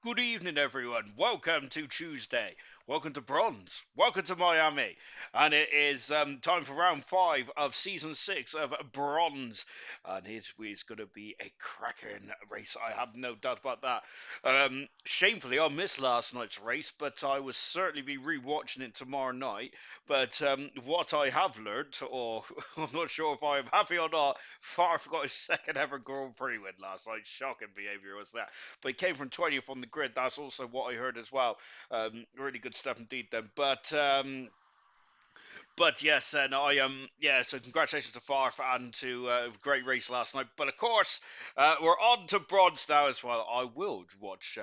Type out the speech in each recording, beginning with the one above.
Good evening, everyone. Welcome to Tuesday. Welcome to Bronze. Welcome to Miami. And it is time for round five of season six of Bronze. And it is going to be a cracking race. I have no doubt about that. Shamefully, I missed last night's race, but I will certainly be rewatching it tomorrow night. But what I have learned, or I'm not sure if I am happy or not, Farf got his second ever Grand Prix win last night. Shocking behaviour was that, but he came from 20th on the grid. That's also what I heard as well. Really good stuff indeed then. But yes, and I yeah. So congratulations to Farf and to great race last night. But of course, we're on to bronze now as well. I will watch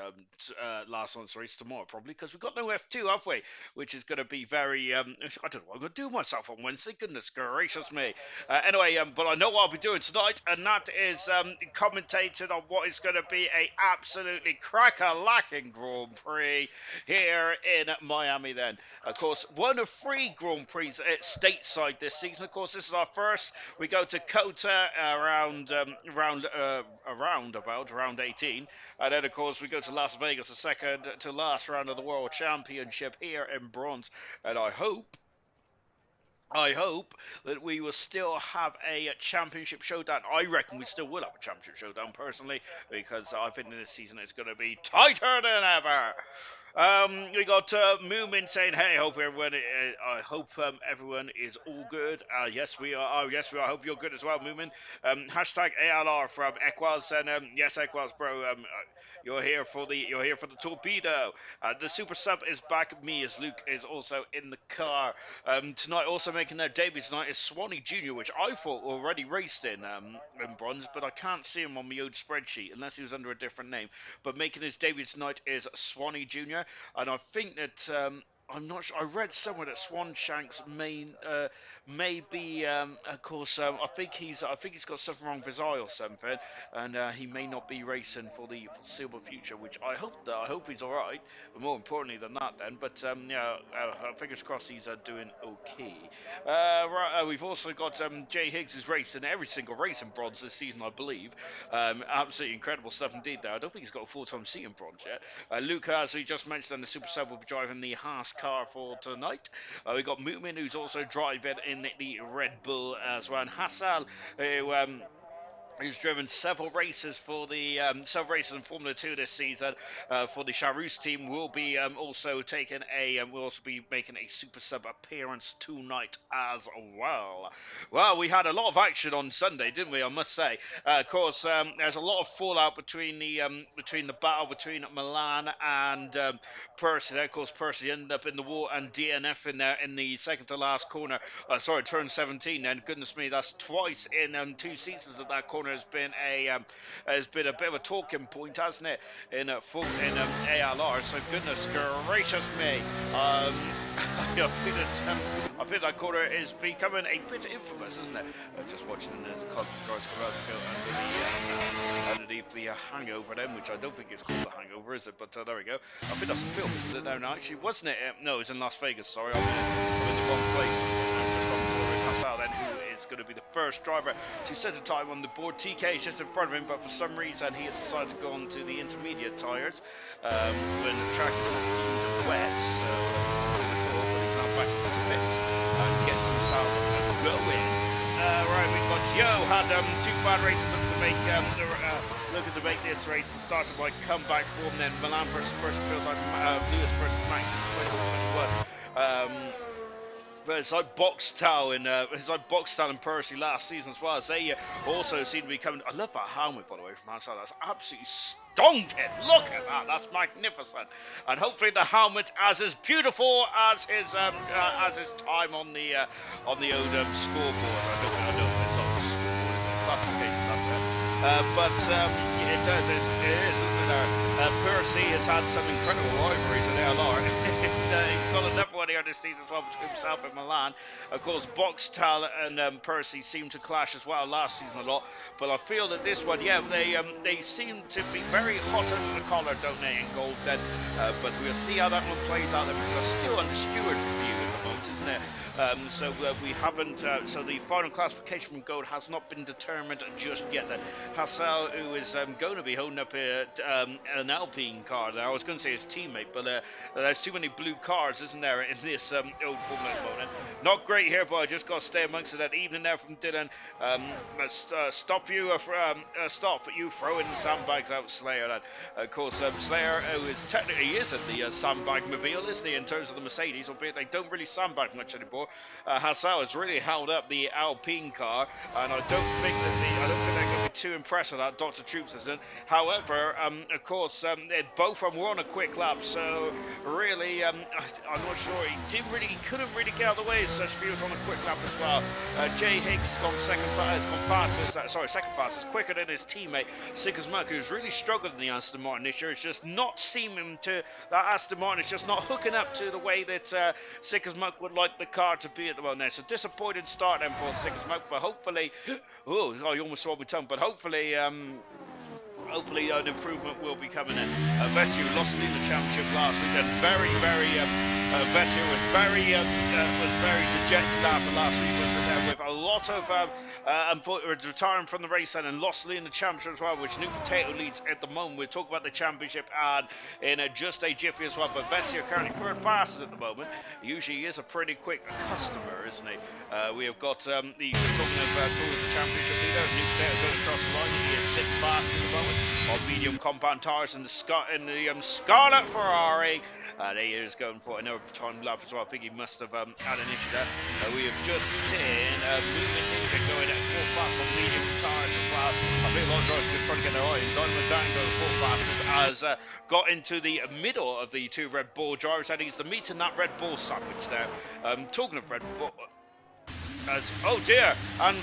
last night's race tomorrow probably because we've got no F2, have we? Which is going to be very. I don't know what I'm going to do myself on Wednesday. Goodness gracious me. Anyway, but I know what I'll be doing tonight, and that is commentating on what is going to be a absolutely cracker-lacking Grand Prix here in Miami. Then, of course, one of three Grand Prix stateside this season. Of course, this is our first. We go to Kota around about round 18, and then of course we go to Las Vegas, the second to last round of the World Championship here in bronze. And I hope that we will still have a championship showdown. I reckon we still will have a championship showdown personally, because I think this season it's going to be tighter than ever. We got Moomin saying, "Hey, hope everyone. I hope everyone is all good. Yes, we are. Oh, yes, we are. I hope you're good as well, Moomin. Hashtag ALR from Equals, and yes, Equals, bro. You're here for the torpedo. The super sub is back. Me as Luke is also in the car. Tonight, also making their debut tonight is Swanee Junior, which I thought already raced in bronze, but I can't see him on my old spreadsheet unless he was under a different name. But making his debut tonight is Swanee Junior, and I think that. I'm not sure. I read somewhere that Swanshanks may be, of course. I think he's got something wrong with his eye or something, and he may not be racing for the foreseeable future. Which I hope he's all right. But more importantly than that, then. But yeah, fingers crossed he's doing okay. Right, we've also got Jay Higgs is racing every single race in bronze this season, I believe. Absolutely incredible stuff indeed. There, I don't think he's got a full-time seat in bronze yet. Luca, as we just mentioned, the Super Sub will be driving the Haas car for tonight. We've got Mu'min, who's also driving in the Red Bull as well, and Hassan, who He's driven several races in Formula Two this season for the Charus team. Will also be making a super sub appearance tonight as well. Well, we had a lot of action on Sunday, didn't we? I must say. Of course, there's a lot of fallout between the battle between Milan and Percy. Of course, Percy ended up in the wall and DNF in there in the second to last corner. Turn 17. Then, goodness me, that's twice in two seasons that corner has been a bit of a talking point, hasn't it? ALR. So goodness gracious me. I think that corner is becoming a bit infamous, isn't it? Just watching the car guys come out underneath the hangover then, which I don't think it's called the hangover, is it? But there we go. I think that's a film, isn't it? No, actually, wasn't it? No, it was in Las Vegas. Sorry, I'm in the wrong place. Then, who is going to be the first driver to set a time on the board. TK is just in front of him, but for some reason he has decided to go on to the intermediate tyres when the track is not deemed wet. So but he's now back into the pits and gets himself going. Right, we've got Joe had two bad races looking to make this race and started by comeback form. Then Milan versus feels like Lewis versus Max in 2021. But it's like Boxtel and Percy last season as well. As they also seem to be coming. I love that helmet, by the way, from outside. That's absolutely stonking. Look at that. That's magnificent. And hopefully the helmet as beautiful as his time on the old scoreboard. I know it's not the scoreboard, it's a classification. That's it. It is, isn't it? Percy has had some incredible rivalries in ALR. He's got another one here this season as well between himself and Milan. Of course, Boxtel and Percy seem to clash as well last season a lot. But I feel that this one, they seem to be very hot under the collar, don't they, in gold then. But we'll see how that one plays out then, because they're still under stewards review at the moment. points, isn't it? So we haven't. So the final classification from gold has not been determined just yet. Then Hassel, who is going to be holding up an Alpine car. Now, I was going to say his teammate, but there's too many blue cars, isn't there, in this old Formula moment? Not great here, but I just got to stay amongst it. That evening there from Dylan. Stop you throwing the sandbags out, Slayer. That, of course, Slayer, who is technically isn't the sandbag mobile, isn't he, in terms of the Mercedes, albeit they don't really sandbag much anymore. Hassel has really held up the Alpine car, and I don't think they're going to be too impressed with that. Dr. Troops isn't. However, of course, both of them were on a quick lap, so really, I'm not sure. He couldn't really get out of the way. Such views on a quick lap as well. Jay Higgs has gone second fastest, quicker than his teammate Sickers Muck, who's really struggled in the Aston Martin this year. It's just not seeming to that Aston Martin is just not hooking up to the way that Sickers Muck would like the car to be at the moment. It's a disappointing start then for Sickers Muck, but hopefully, I almost saw my tongue, but hopefully an improvement will be coming in. Vettel lost in the championship last week, and Vettel was very dejected after last week, wasn't there, with a lot of retiring from the race and lost in the championship as well, which New Potato leads at the moment. We'll talk about the championship and in just a jiffy as well, but Vettel currently third fastest at the moment. Usually he is a pretty quick customer, isn't he? We have got the championship leader, New Potato, going across the line. He is sixth fastest at the moment on medium compound tires in the Scarlet Ferrari. He is going for another time lap as well. I think he must have had an issue there. We have just seen Moving Ninja going at 4 fast on medium tires as well. I think a lot of drivers are trying to get their eye in. Dynamo Dan going 4 fastest has got into the middle of the two Red Bull drivers, and he's the meat in that Red Bull sandwich there. Talking of Red Bull. Oh dear, and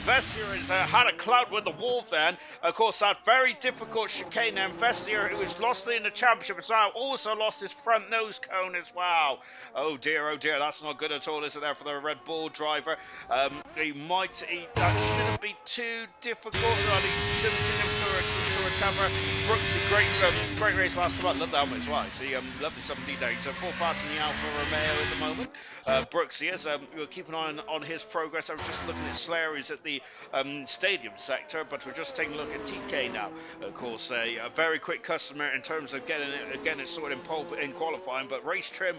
Vestier has had a cloud with the wolf then. Of course, that very difficult chicane, and Vestier, who was lost in the championship as well, also lost his front nose cone as well. Oh dear, that's not good at all, is it, there for the Red Bull driver? That shouldn't be too difficult. He shouldn't see him to recover. Brooksy, great race last time. I love the helmet as well. See, lovely 17 days. So 4 fast in the Alfa Romeo at the moment. Brooksy is, we'll keep an eye on his progress. I was just looking at Slayer, who's at the stadium sector, but we're just taking a look at TK now. Of course, a very quick customer in terms of getting it sorted in qualifying, but race trim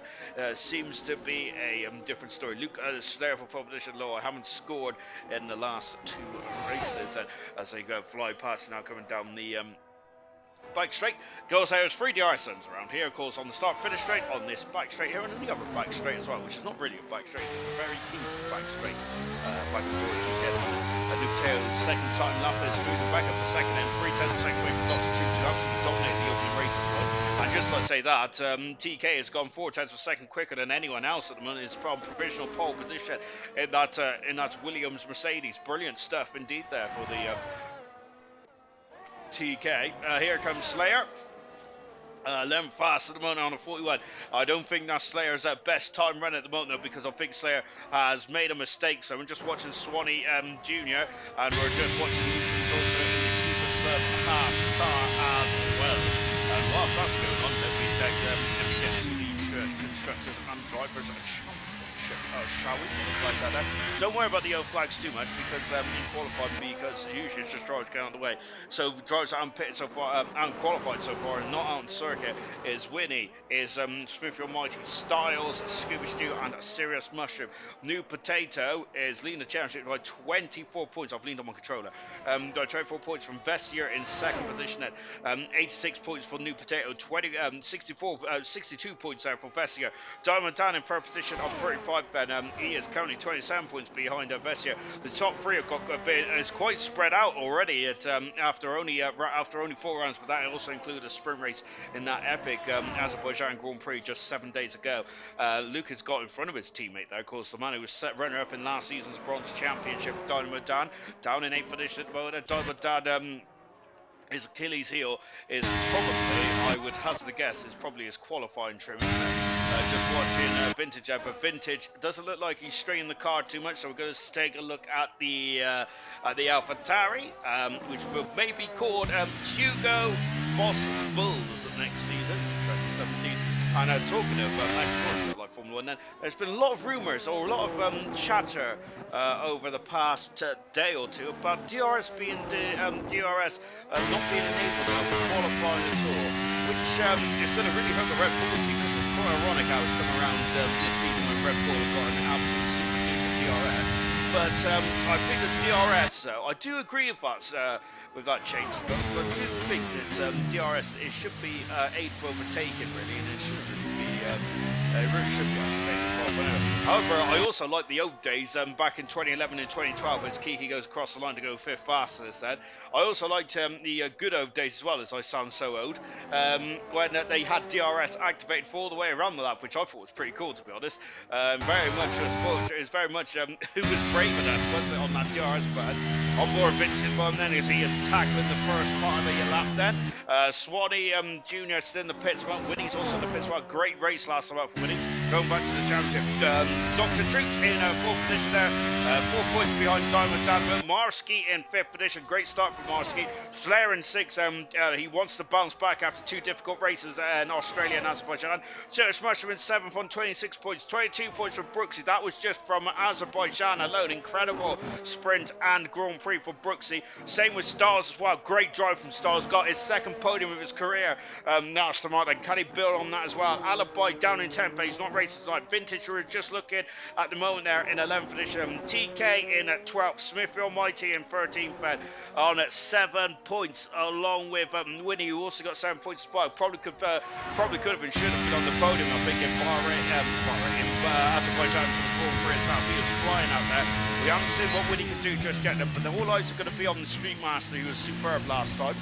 seems to be a different story. Luke Slayer for pole position low. I haven't scored in the last 2 races as they go fly past now coming down the back straight. Goes out as 3 DRS zones around here, of course, on the start finish straight, on this back straight here, and the other back straight as well, which is not really a back straight, it's a very keen back straight. Back and forward to get a Luke Taylor's second time lap is moving back up the second end, 3/10 of a second away from Dr. Chooch, absolutely dominating the opening race at the moment. And just to say that, TK has gone 4/10 of a second quicker than anyone else at the moment. It's from provisional pole position in that Williams Mercedes. Brilliant stuff indeed there for the TK. Here comes Slayer. 11 fast at the moment on a 41. I don't think that Slayer's at best time run at the moment though, because I think Slayer has made a mistake. So we're just watching Swanee Jr. and we're just watching Super Haas car as well. And whilst that's going on, let me get to the constructors and drivers shall we? Like that. Don't worry about the yellow flags too much because in qualifying, because usually it's just drivers getting out of the way. So drivers that aren't pitted so far, and qualified so far, and not out on circuit is Winnie, is Smith Almighty, Styles, Scuba Stew, and Serious Mushroom. New Potato is leading the championship by 24 points. I've leaned on my controller. Got 24 points from Vestier in second position at 86 points for New Potato, 62 points there for Vestier. Diamond Dan in third position on 35 Ben. He is currently 27 points behind Vestier. The top 3 have got a bit, it's quite spread out already at after only 4 rounds, but that also included a sprint race in that epic Azerbaijan Grand Prix just 7 days ago. Luke has got in front of his teammate there, of course, the man who was set runner-up in last season's bronze championship, Dynamo Dan, down in 8th position at the moment. Dynamo Dan, his Achilles heel is probably, I would hazard a guess, is probably his qualifying trim. Just watching Vintage there, but Vintage doesn't look like he's straining the car too much, so we're going to take a look at the AlphaTauri, which will maybe called Hugo Boston Bulls next season, 2017. And talking of like Formula One, then there's been a lot of rumours or a lot of chatter over the past day or two about DRS being DRS not being enabled to qualify the tour, which is going to really hurt the Red Bull team. This is quite ironic how it's come around this season when Red Bull have got an absolute super duper DRS. But I think the DRS, I do agree with that change. I do think that DRS it should be aid for overtaking really, and it should really be it really should be activated properly. However, I also like the old days back in 2011 and 2012 as Kiki goes across the line to go fifth fastest. Then I also liked the good old days as well, as I sound so old, when they had DRS activated for all the way around the lap, which I thought was pretty cool to be honest. Very much it was very much who was brave enough, wasn't it, on that DRS button. I'm more Vincent Bond then as he is tackling the first part of the lap then. Swanee Jr. still in the pits, well, Winnie's also in the pits. Well, great race last time out for Winnie. Going back to the championship, Dr. Treat in fourth position there, 4 points behind Diamond Dan. Marsky in fifth position, great start for Marsky. Slayer in sixth, he wants to bounce back after 2 difficult races in Australia and Azerbaijan. Serge Mushroom in seventh on 26 points, 22 points for Brooksy. That was just from Azerbaijan alone. Incredible sprint and Grand Prix for Brooksy. Same with Stars as well. Great drive from Stars. Got his second podium of his career. Now, Samantha, can he build on that as well? Alibi down in 10th, but he's not racing tonight. Vintage, we're just looking at the moment there in 11th position. TK in at 12th. Smith Almighty in 13th, but on at 7 points, along with Winnie, who also got 7 points as well. Probably could have been, should have been on the podium, I think, in Azerbaijan for the Grand Prix itself. He was flying out there. We haven't seen what Winnie can do just yet, but the whole eyes are going to be on the Street Master, who was superb last time.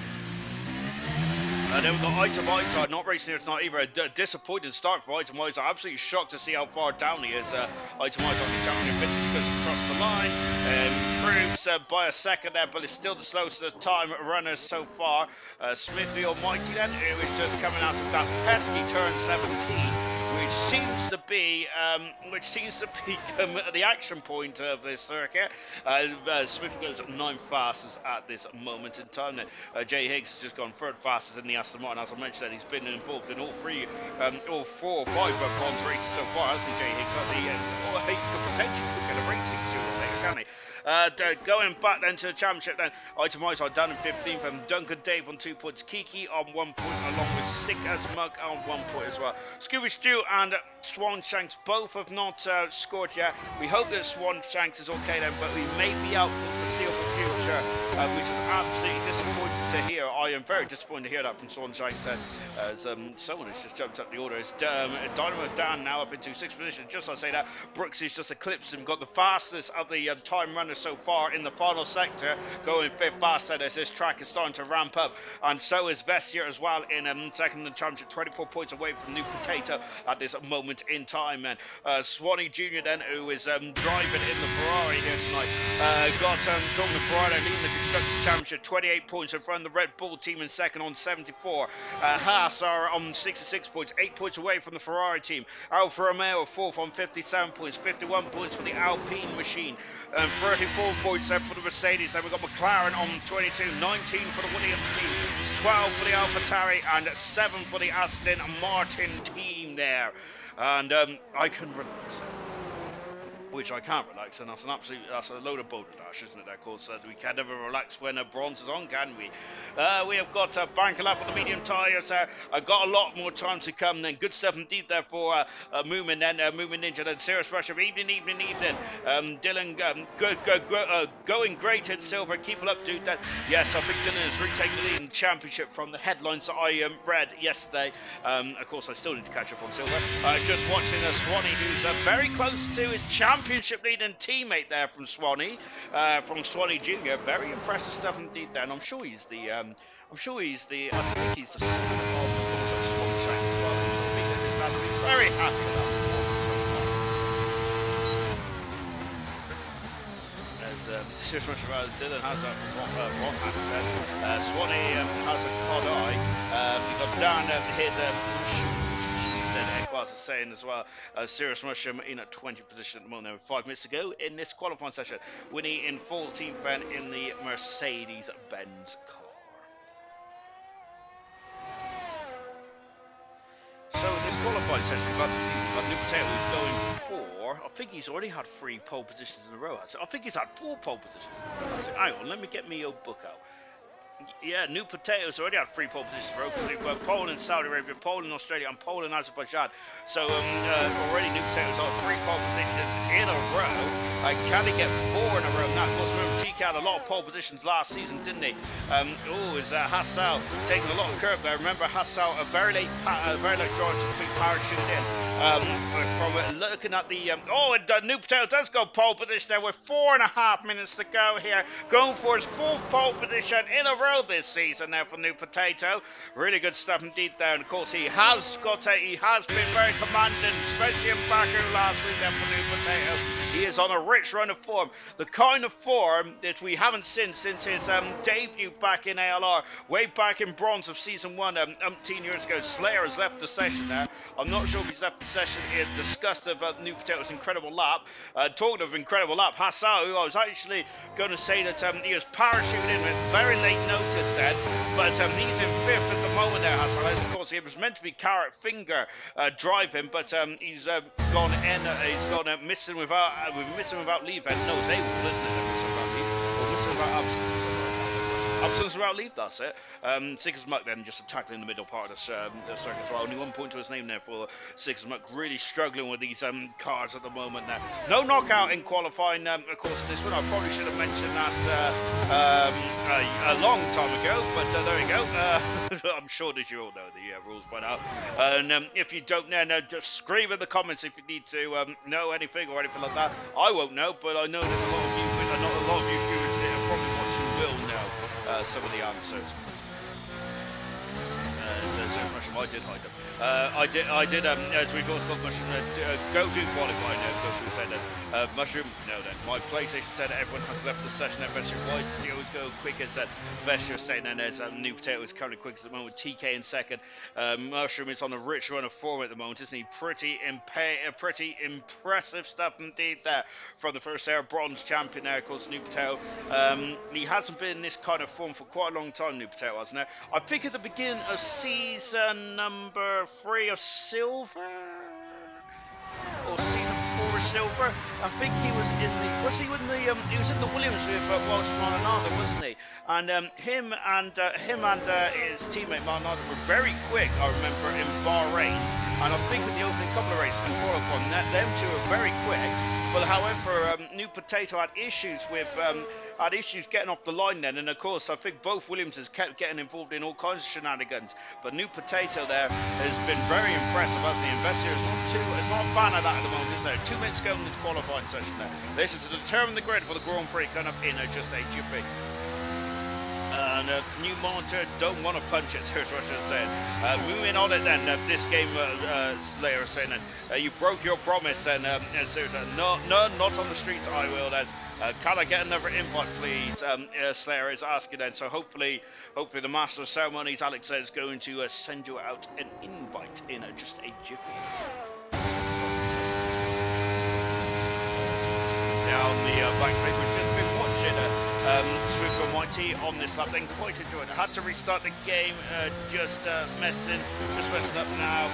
Then we've got Itemizer not racing here tonight either. A disappointing start for Itemizer. Absolutely shocked to see how far down he is. Itemizer on the champion. Vintage goes across the line. Improves by a second there, but it's still the slowest time runner so far. Smithy Almighty then, who is just coming out of that pesky turn 17. Which seems to be the action point of this circuit. Smith goes 9th fastest at this moment in time. Jay Higgs has just gone 3rd fastest in the Aston Martin. As I mentioned, he's been involved in all 4 or 5 bronze races so far, hasn't he, Jay Higgs? He could potentially get a racing sooner or later, can he? Going back then to the championship then, Itemizer down in 15th, and Duncan Dave on 2 points, Kiki on 1 point, along with Stick as Mug on 1 point as well. Scooby Stew and Swan Shanks both have not scored yet. We hope that Swan Shanks is okay then, but we may be out for the foreseeable future, which is absolutely disappointing to hear. I am very disappointed to hear that from Swan Shanks then, as someone has just jumped up the order. It's Dynamo Dan now up into 6th position. Just as I say that, Brooks has just eclipsed him, got the fastest of the time runners so far in the final sector, going 5th fast as this track is starting to ramp up, and so is Vestier as well in second in the championship, 24 points away from New Potato at this moment in time. And Swanee Jr. then, who is driving in the Ferrari here tonight, got Dominic Ferrari leading the Constructors Championship, 28 points in front of the Red Bull team in second on 74. Haas are on 66 points, 8 points away from the Ferrari team. Alfa Romeo 4th on 57 points, 51 points for the Alpine machine, and 34 points there for the Mercedes. Then we've got McLaren on 22, 19 for the Williams team, 12 for the AlphaTauri, and 7 for the Aston Martin team there. And I can relax, which I can't relax, and that's a load of boulder dash, isn't it? Of course, we can never relax when bronze is on, can we? We have got Banker Lap on the medium tyres there. I've got a lot more time to come then. Good stuff indeed there for Moomin then, Moomin Ninja then, Serious Russia, evening. Dylan, going great in silver. Keep it up, dude. Then. Yes, I think Dylan has retaken the lead in the championship from the headlines that I read yesterday. Of course, I still need to catch up on silver. Just watching Swanee, who's very close to his championship leading teammate there from Swanee Jr. Very impressive stuff indeed there, and I'm sure he's the I think he's the son of Swan Shank as well. He'll be very happy with that. Serious much about Dylan has a wrong accent. Swanee has a cod eye. We've got Dan here Equals is saying as well. Serious Mushroom in a 20th position at the moment. There were 5 minutes to go in this qualifying session. Winnie in 14th then in the Mercedes-Benz car. qualifying session, we've got New Potato who's going for, I think he's already had 3 pole positions in a row. I think he's had 4 pole positions in a row. Hang on, let me get me your book out. Yeah, New Potatoes already had 3 pole positions in a row because they've got Poland, Saudi Arabia, Poland, Australia, and Poland, Azerbaijan. So already New Potatoes are 3 pole positions in a row. Can he get 4 in a row? Now, of course, remember, TK had a lot of pole positions last season, didn't he? Is Hassel taking a lot of curve there? Remember, Hassel, a very late drive to complete parachute in. From looking at the New Potato does go pole position there with 4.5 minutes to go here, going for his 4th pole position in a row this season now for New Potato. Really good stuff indeed there, and of course he has been very commanding, especially in Baku last week there for New Potato. He is on a rich run of form, the kind of form that we haven't seen since his debut back in ALR, way back in bronze of season 1, 18 years ago. Slayer has left the session there. I'm not sure if he's left the session in disgust of New Potato's incredible lap. Talking of incredible lap, Hassau, who I was actually going to say that he was parachuting in with very late notice then, but he's in 5th at the moment there, Hassau. Of course, he was meant to be carrot finger driving, but he's gone in, missing without leave. No, they will listen to missing without leave, or missing without absence. Absence without leave, that's it. Six Muck then just tackling the middle part of the circuit as well. Only 1 point to his name there for Six Muck. Really struggling with these cars at the moment there. No knockout in qualifying, of course, in this one. I probably should have mentioned that a long time ago, but there we go. I'm sure that you all know the rules by now. And if you don't know, just scream in the comments if you need to know anything or anything like that. I won't know, but I know there's a lot of you, viewers that are probably watching will know some of the answers. I did hide them. I did, as we've also got Mushroom, go do qualifying now, Goku said that. Mushroom, no then. My PlayStation said everyone has left the session at Vesture. Why does he always go quicker? Said Vesture saying then there's New Potato is currently quickest at the moment, TK in 2nd. Mushroom is on a rich run of form at the moment, isn't he? Pretty impressive stuff indeed there from the first ALR bronze champion there, of course, New Potato. He hasn't been in this kind of form for quite a long time, New Potato, hasn't he? I think at the beginning of season number 3 of Silver, or season 4 of Silver, I think he was in the, he was in the Williams with Welsh Maranada, wasn't he? And him and his teammate Maranada were very quick, I remember, in Bahrain, and I think in the opening couple of races in qualifying, them two were very quick. But however, New Potato had issues getting off the line then, and of course I think both Williamses kept getting involved in all kinds of shenanigans. But New Potato there has been very impressive as the investor is not a fan of that at the moment, is there? 2 minutes ago in this qualifying session there. This is to determine the grid for the Grand Prix coming up in just a jiffy. And new monitor, don't want to punch it, here's what I said. Moving on it then, this game, Slayer is saying that you broke your promise, and no, not on the streets, I will then. Can I get another invite, please? Slayer is asking then. So hopefully the Master of Ceremonies, Alex said, is going to send you out an invite in just a jiffy. Down the backstage, we've just been watching Swift and Mighty on this lap, then quite enjoyed it. Had to restart the game, just messing up now.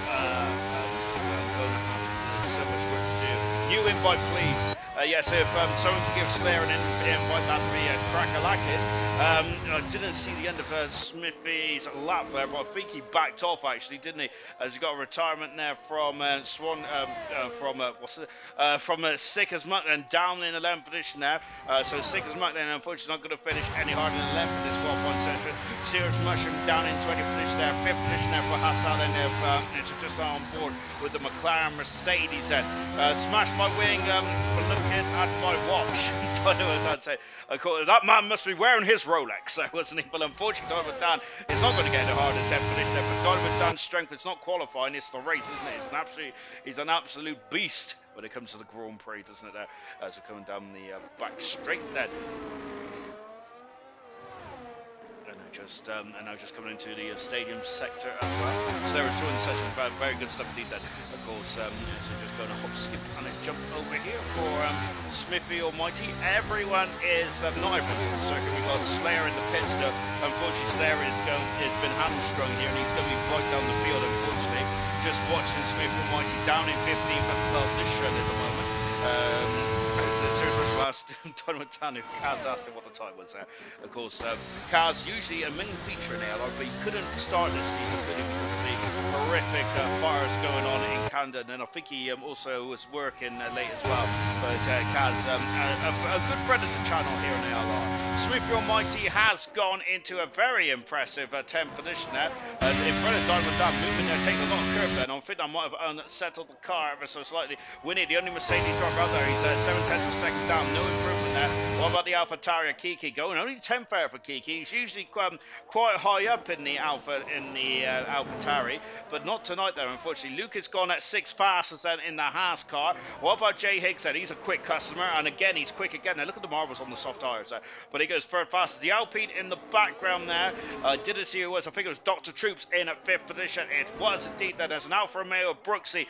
So much work to do. New invite, please. Yes, if someone could give Slayer an invite, that'd be crack-a-lackin'. I didn't see the end of Smithy's lap there, but I think he backed off actually, didn't he? As he got a retirement there from from Sick as Muck, and down in 11th position there. So Sick as Muck then unfortunately not going to finish any harder than 11th in this qualifying session. Serious Mushroom down in 20th position there, 5th position there for Hassan, and it's just on board with the McLaren Mercedes then. Smashed my wing for looking at my watch. I'd say, that man must be wearing his Rolex, wasn't he? But unfortunately, Donovan Dan is not going to get any harder than 10th position there. But Donovan Dan's strength, it's not qualifying, it's the race, isn't it? He's an absolute beast when it comes to the Grand Prix, doesn't it? There, as we're coming down the back straight then. And now just coming into the stadium sector as well. So they're enjoying the session, very good stuff indeed then. Of course, so just going to hop, skip and a jump over here for Smithy Almighty. Everyone is, not everyone's on the circuit. We've got Slayer in the pit still. Unfortunately, Slayer has been hamstrung here, and he's going to be right down the field, unfortunately. just watching Smith Almighty down in 15th position at the moment. Serious last Donald Tan, who Kaz asked him what the time was there. Of course, Kaz usually a main feature in ALR, but he couldn't start this season because of the horrific fires going on in Canada, and I think he also was working late as well. But Kaz, a good friend of the channel here in ALR. Smithy Almighty has gone into a very impressive 10th position there. In front of Diamond Dam, moving there, taking a lot of curb then. I think I might have unsettled the car ever so slightly. Winnie, the only Mercedes driver out there, he's 7/10 per second down, no improvement there. What about the AlphaTauri Kiki going? Only 10th there for Kiki. He's usually quite high up in the AlphaTauri, but not tonight there, unfortunately. Luke has gone at 6 fastest then in the Haas car. What about Jay Higgs then? He's a quick customer, and again, he's quick again. Now look at the marbles on the soft tires there. But he goes third fastest. The Alpine in the background there. Didn't see who it was. I think it was Dr. Troops in at 5th position. It was indeed then. There's an Alfa Romeo Brooksy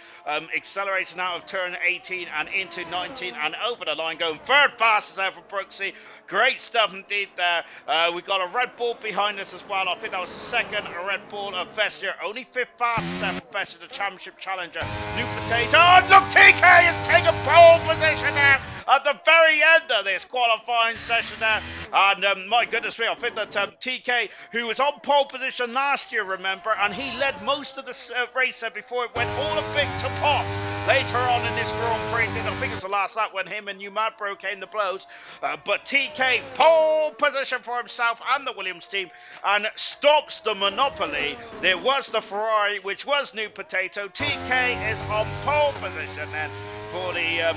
accelerating out of turn 18 and into 19 and over the line, going third fastest there for Brooksy. Great stuff indeed there. We got a Red Bull behind us as well. I think that was the second Red Bull of Vessier. Only 5th fastest there for Vessier, the championship challenger. New Potato. Oh, look, TK has taken pole position there at the very end of this qualifying session there. And my goodness me, I think that TK, who was on pole position last year, remember, and he led most of the race there before it went all a bit to pot later on in this Grand Prix. I think it was the last lap when him and Umadbro came to blows. But TK, pole position for himself and the Williams team, and stops the monopoly. There was the Ferrari, which was New Potato. TK is on pole position then for the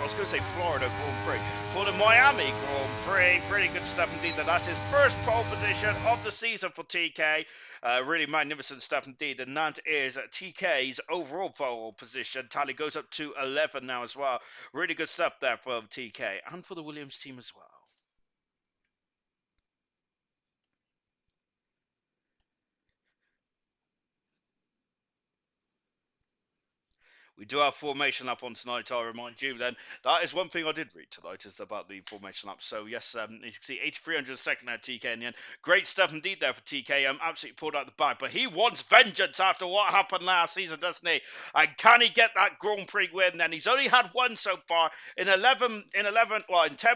I was going to say Florida Grand Prix. For the Miami Grand Prix, pretty good stuff indeed. That's his first pole position of the season for TK. Really magnificent stuff indeed. And that is TK's overall pole position. Tally goes up to 11 now as well. Really good stuff there for TK and for the Williams team as well. We do have formation up on tonight, I remind you. Then that is one thing I did read tonight, is about the formation up. So yes, you can see 8,302nd now TK in the end. Great stuff indeed there for TK. Absolutely pulled out the bag, but he wants vengeance after what happened last season, doesn't he? And can he get that Grand Prix win? Then he's only had one so far in 10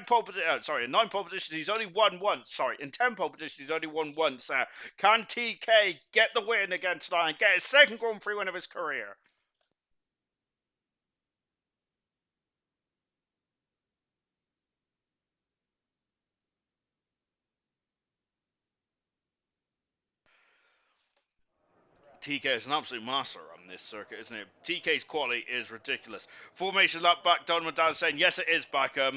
pole position. In 9 pole positions, he's only won once. Sorry, in 10 pole positions, he's only won once. Can TK get the win again tonight and get his second Grand Prix win of his career? TK is an absolute master on this circuit, isn't it? TK's quality is ridiculous. Formation lap back, Don Madan saying, yes, it is back. I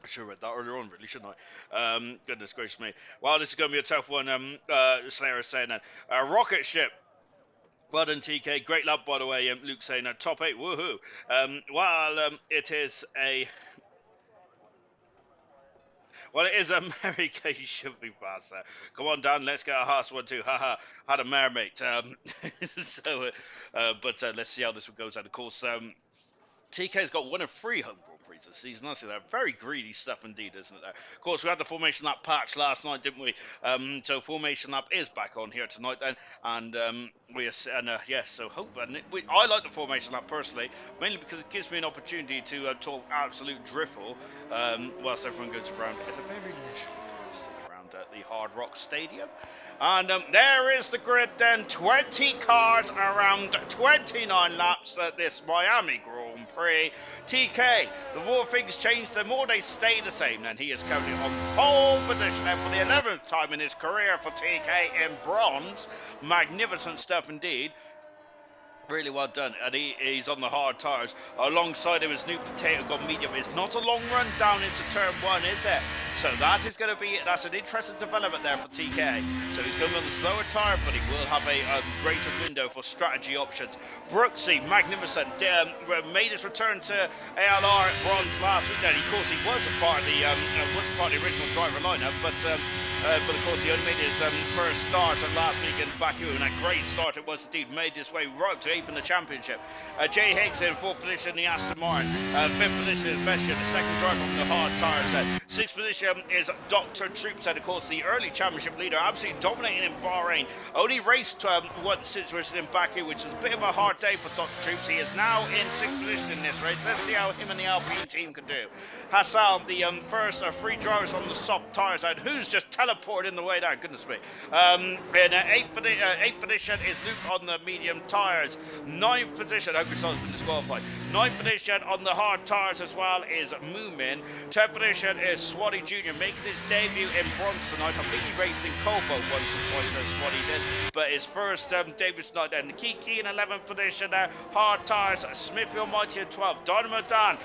should have read that earlier on, really, shouldn't I? Goodness gracious me. Well, this is going to be a tough one. Slayer is saying that. Rocket ship. Well done, TK. Great lap, by the way. Luke saying top 8. Woohoo. It is a... Well, it is America. You should be faster. Come on, Dan. Let's get a Haas 1-2. Haha. Had a mare, mate. Let's see how this one goes. And of course, TK's got 1 of 3 home Grand Prix this season. Honestly, they're very greedy stuff indeed, isn't it? Of course, we had the Formation Lap patch last night, didn't we? So Formation Lap is back on here tonight then, and so hopefully, I like the Formation Lap personally, mainly because it gives me an opportunity to talk absolute driffle whilst everyone goes around. It's a very leisurely pace around the Hard Rock Stadium. And there is the grid then, 20 cars around 29 laps at this Miami Grand Prix. TK, the more things change, the more they stay the same. Then he is currently on pole position for the 11th time in his career for TK in bronze. Magnificent stuff indeed. Really well done, and he's on the hard tires. Alongside him is New Potato got medium. It's not a long run down into turn 1, is it? So that's an interesting development there for TK. So he's going on the slower tire, but he will have a greater window for strategy options. Brooksy, magnificent, made his return to ALR Bronze last week. Of course, he was a part of the original driver lineup, but but of course he only made his first start last week in Baku, and a great start it was indeed. Made his way right to 8th in the championship. Jay Higgs in 4th position in the Aston Martin. 5th position is Vestia, the second driver from the hard tyres. 6th position is Dr. Troops, and of course the early championship leader, absolutely dominating in Bahrain. Only raced once since in Baku, which was a bit of a hard day for Dr. Troops. He is now in 6th position in this race. Let's see how him and the Alpine team can do. Hassan, the first 3 drivers on the soft tyres, and who's just teleported in the way there, goodness me. In 8th position is Luke on the medium tyres. 9th position, I hope your son's been disqualified. 9th position on the hard tyres as well is Moomin. 10th position is Swaddy Jr. making his debut in bronze tonight. I think he raced in Cobalt once or twice, as Swaddy did, but his first debut tonight. And Kiki in 11th position there. Hard tyres, Smithy Almighty in 12th. Dynamo Dan,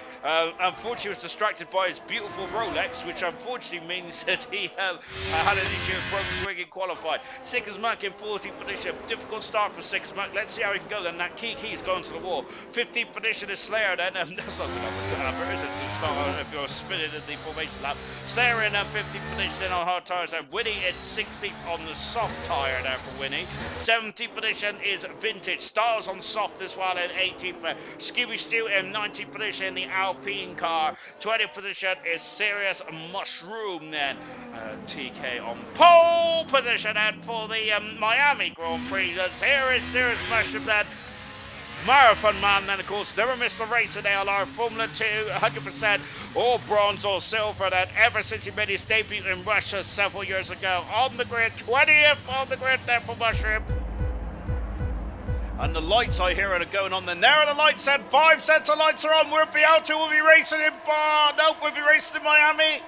unfortunately, was distracted by his beautiful Rolex, which unfortunately means that he had an issue with broken swing in qualified. Sickers Mac in 14th position. Difficult start for Sickers Mac. Let's see how he can go then. That Kiki's going to the wall. 15th position is Slayer then. That's not good enough, is it, to start if you're spinning in the formation lap. Slayer in 15th position on hard tyres, and Winnie in 16th on the soft tyre there for Winnie. 17th position is Vintage. Styles on soft as well in 18th. Scooby Stew in 19th position in the Alpine car. 20th position is Serious Mushroom then. TK on pole position and for the Miami Grand Prix. Here is Serious Mushroom then. Marathon man then, of course, never missed a race in ALR Formula 2, 100% all bronze or silver then, ever since he made his debut in Russia several years ago. On the grid, 20th on the grid there for Mushroom. And the lights I hear are going on then. There are the lights then, 5 sets of lights are on. We'll be out to, we'll be racing in nope, we'll be racing in Miami.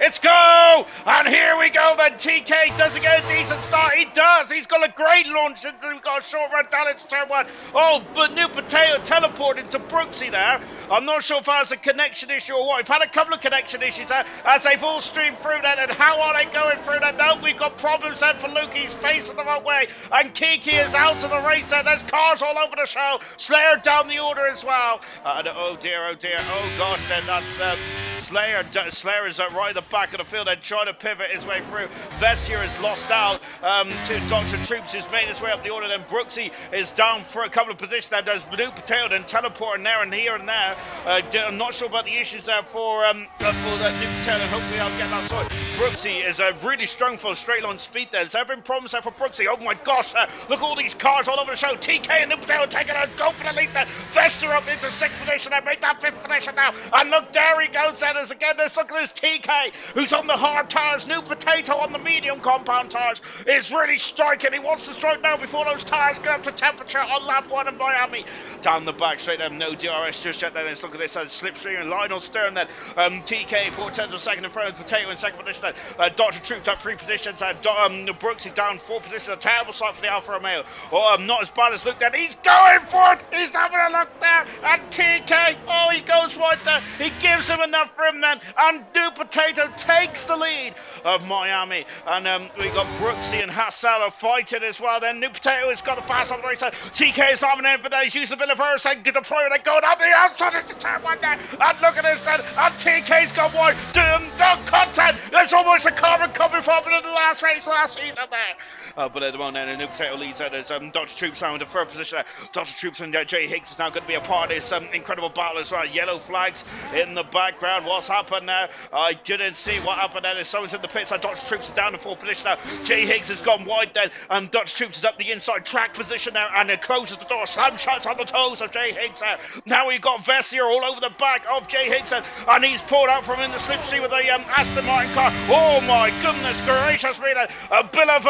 It's go! And here we go then. TK, does he get a decent start? He does. He's got a great launch. We've got a short run down into turn 1. Oh, but New Potato teleported to Brooksy there. I'm not sure if that was a connection issue or what. We've had a couple of connection issues there as they've all streamed through that. And how are they going through that? No, we've got problems then for Luke. He's facing the wrong way. And Kiki is out of the race there. There's cars all over the show. Slayer down the order as well. And oh dear, oh dear. Oh gosh, then that's Slayer. Slayer is right at the back of the field and trying to pivot his way through. Vessier is lost out to Dr. Troops, who's made his way up the order. Then Brooksy is down for a couple of positions. Then there's New Potato and teleporting there and here and there. I'm not sure about the issues there for New Potato. Hopefully I'll get that sorted. Brooksy is really strong for straight line speed there. Has there been problems there for Brooksy? Oh my gosh, look at all these cars all over the show. TK and New Potato taking a go for the lead there. Vester up into 6th position and make that 5th position now. And look, there he goes then. As again, let's look at this TK, who's on the hard tyres. New Potato on the medium compound tyres is really striking. He wants to strike now before those tyres get up to temperature on lap 1 in Miami. Down the back straight there, no DRS just yet. Then let's look at this slipstream and Lionel Stern then. TK 4/10 of second in front of Potato in second position. Dr. Troops up 3 positions. Brooksy down 4 positions. A terrible start for the Alfa Romeo. Oh, not as bad as Luke then. He's going for it. He's having a look there. And TK, oh, he goes right there. He gives him enough room then. And New Potato takes the lead of Miami. And we got Brooksy and Hassel fighting as well. Then New Potato has got to pass on the right side. TK is having it, but then he's using the Villiverse and get the pro and going up the outside into turn 1 there. And look at this then. And TK's got wide. The content. There's almost a carbon copy from it in the last race last season there. But at the moment, then, New Potato leads there. There's Dr. Troops now in the 3rd position there. Dr. Troops and Jay Higgs is now going to be a part of this incredible battle as well. Yellow flags in the background. What's happened there? I didn't see what happened there. Someone's in the pits. Dr. Troops is down in 4th position now. Jay Higgs has gone wide then. And Dr. Troops is up the inside track position now. And it closes the door. Slam shots on the toes of Jay Higgs there. Now we've got Vessier all over the back of Jay Higgs. And he's pulled out from in the slipstream with the Aston Martin car. Oh my goodness gracious me then. A bit of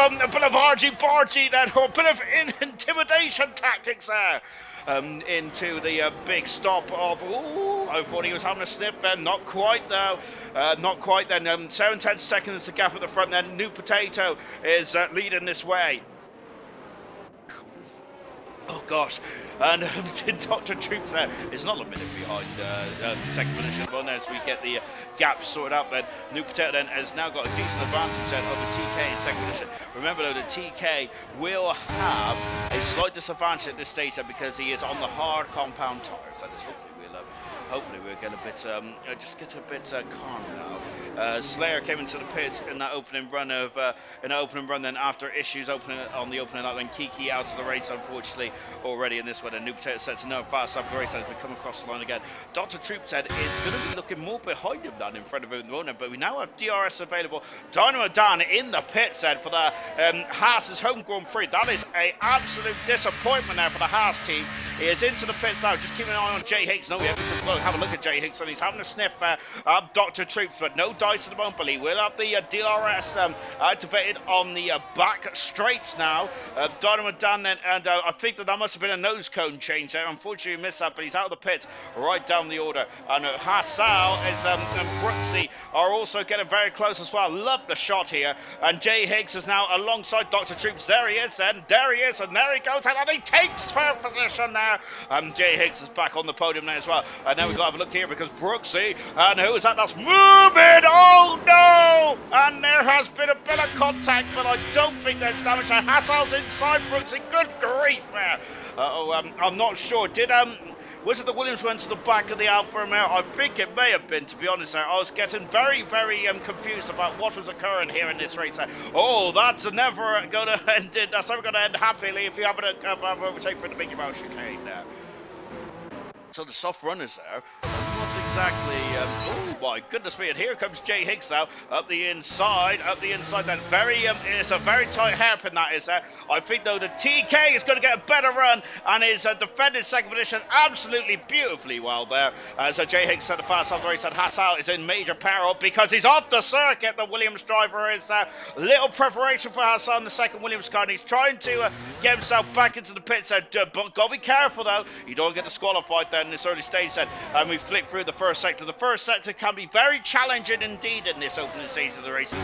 argy-bargy then. Or a bit of intimidation tactics there. Into the big stop of, I thought he was having a sniff then, not quite though, not quite then, 7/10 seconds the gap at the front then. New Potato is leading this way. Oh gosh, and Dr. Troops there is not a minute behind second position, but as we get the gap sorted out then, New Potato then has now got a decent advantage then over TK in second position. Remember though, the TK will have a slight disadvantage at this stage then because he is on the hard compound tyres. That is hopefully we'll get a bit, just get a bit calmer now Slayer came into the pits in that opening run then after issues on the opening lap, then Kiki out of the race unfortunately already in this one. A new potato sets another fast up the race as we come across the line again. Dr. Troopshead is going to be looking more behind him than in front of him at the moment, but we now have DRS available. Dynamo Dan in the pit set for the Haas's home Grand Prix. That is an absolute disappointment there for the Haas team. He is into the pits now, just keeping an eye on Jay Higgs. No, we have to have a look at Jay Higgs, and he's having a sniff at Dr. Troops, but no dice at the moment, but he will have the DRS activated on the back straights now. Dynamo Dan then, and I think that must have been a nose cone change there. Unfortunately, he missed that, but he's out of the pits right down the order. And Hassau and Brooksy are also getting very close as well. Love the shot here. And Jay Higgs is now alongside Dr. Troops. There he is, and there he is, and there he goes, and he takes first position there. Jay Higgs is back on the podium now as well. And now we've got to have a look here because Brooksy, and who is that? That's moving! Oh no! And there has been a bit of contact, but I don't think there's damage. Hassau's inside Brooksy. Good grief, man. I'm not sure. Was it the Williams went to the back of the Alfa Romeo? I think it may have been, to be honest. I was getting very, very confused about what was occurring here in this race. Oh, that's never going to end. That's never going to end happily if you have an overtake for the Mickey Mouse chicane there. So the soft runners there. Not exactly. Oh my goodness me! And here comes Jay Higgs now up the inside. Then it's a very tight hairpin that is there. I think though the TK is going to get a better run and is defending second position absolutely beautifully well there. So Jay Higgs set the pass after he said Hassau is in major peril because he's off the circuit. The Williams driver is little preparation for Hassau in the second Williams car, and he's trying to get himself back into the pits. But gotta be careful though. You don't get disqualified there in this early stage. Then and we flick through the first sector. The first sector can be very challenging indeed in this opening stage of the races.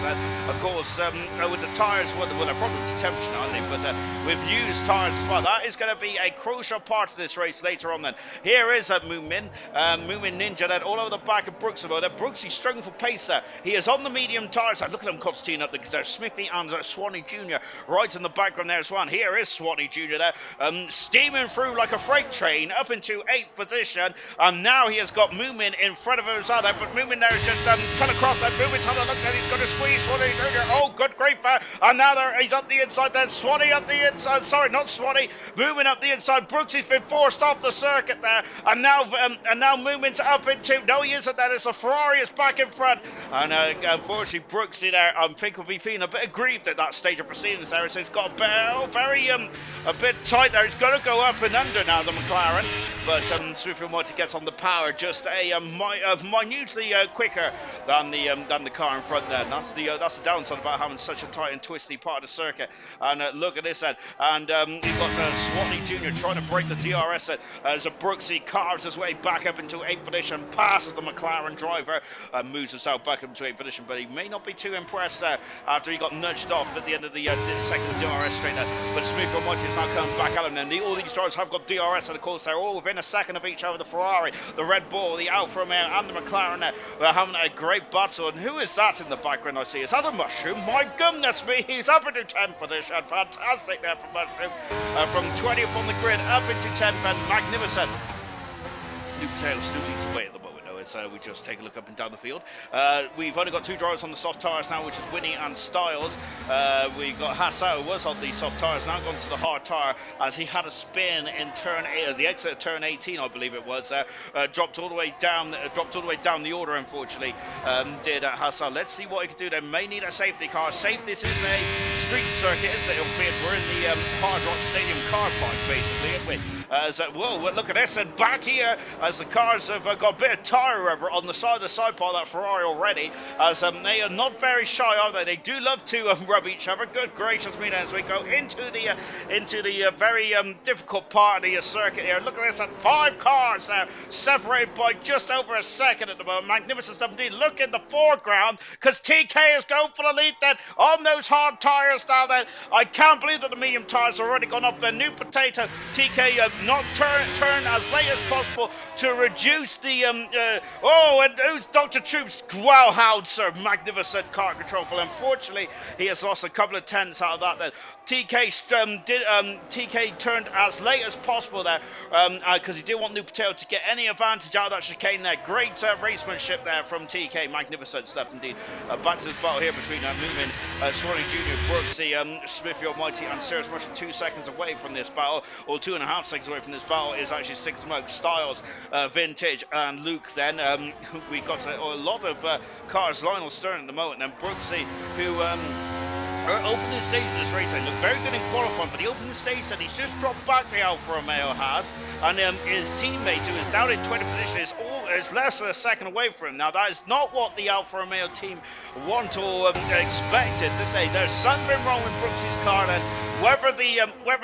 Of course, with the tyres, well, they're probably to temperature, aren't they? But with used tyres as well, that is going to be a crucial part of this race later on. Then here is Moomin Ninja then all over the back of Brooks. Brooks is struggling for pace there. He is on the medium tyres. Look at them Constantine up there. Smithy and Swanee Jr. right in the background there as well. And here is Swanee Jr. there, steaming through like a freight train up into 8th position. And now he has got Moomin in front of him as well there, but Moomin there is just cut across and Moomin's having a look and he's going to squeeze Swanee Jr. Oh, good grief, and now he's up the inside then, Swanee up the inside, sorry, not Swanee, Moomin up the inside. Brooks has been forced off the circuit there, and now Moomin's up into, no he isn't there, it's the Ferrari is back in front, and unfortunately Brooksy there, I think will be feeling a bit aggrieved at that stage of proceedings there, so he's got a bit tight there, he's going to go up and under now, the McLaren, but Swift and White gets on the power just minutely quicker than the car in front there. And that's the downside about having such a tight and twisty part of the circuit. And look at this then. And you've got Swanee Jr. trying to break the DRS as Brooksy carves his way back up into 8th position, passes the McLaren driver, and moves himself back up into 8th position. But he may not be too impressed there after he got nudged off at the end of the second DRS straight there. But Smith and White is now coming back at him. And all these drivers have got DRS, and of course they're all within a second of each other. The Ferrari, the Red Bull, the Alfa Romeo, and the McLaren are having a great battle. And who is that in the background I see? Is that a Mushroom? My goodness me, he's up into 10th position. Fantastic there from Mushroom. From 20th on the grid up into 10th, and magnificent. New Potato still leads the way at the moment. We just take a look up and down the field. We've only got 2 drivers on the soft tyres now, which is Winnie and Styles. We've got Hassau, who was on the soft tyres, now gone to the hard tyre as he had a spin in the exit of turn 18, I believe it was. Dropped all the way down the order, unfortunately. Did Hassau. Let's see what he can do. They may need a safety car. This is a street circuit, isn't it? We're in the Hard Rock Stadium car park, basically, aren't we? Whoa, look at this, and back here as the cars have got a bit of tyre rubber on the side of the side part of that Ferrari already, as they are not very shy, are they? They do love to rub each other. Good gracious me, as we go into the very difficult part of the circuit here. Look at this, at 5 cars now, separated by just over a second at the moment. Magnificent stuff indeed. Look in the foreground, because TK is going for the lead then on those hard tyres now then. I can't believe that the medium tyres have already gone up. The new potato TK not turn as late as possible to reduce the Oh, and who's Dr. Troops? Wow, how, sir, magnificent car control. But unfortunately, he has lost a couple of tenths out of that. Then TK turned as late as possible there because he didn't want New Potato to get any advantage out of that chicane there. Great racemanship there from TK. Magnificent stuff indeed. Back to this battle here between Moomin, Swanee Jr., Brooksy, Smithy Almighty, and Serious Russian. 2 seconds away from this battle, or 2.5 seconds away from this battle, is actually Six Smoke, Styles, Vintage, and Luke. Then we got a lot of cars. Lionel Stern at the moment, and Brooksy, who opening stage in this race, and looked very good in qualifying, but the opening stage said he's just dropped back, the Alfa Romeo has, and his teammate, who is down in 20th position, is less than a second away from him. Now, that is not what the Alfa Romeo team want or expected, did they? There's something wrong with Brooksy's car, and whether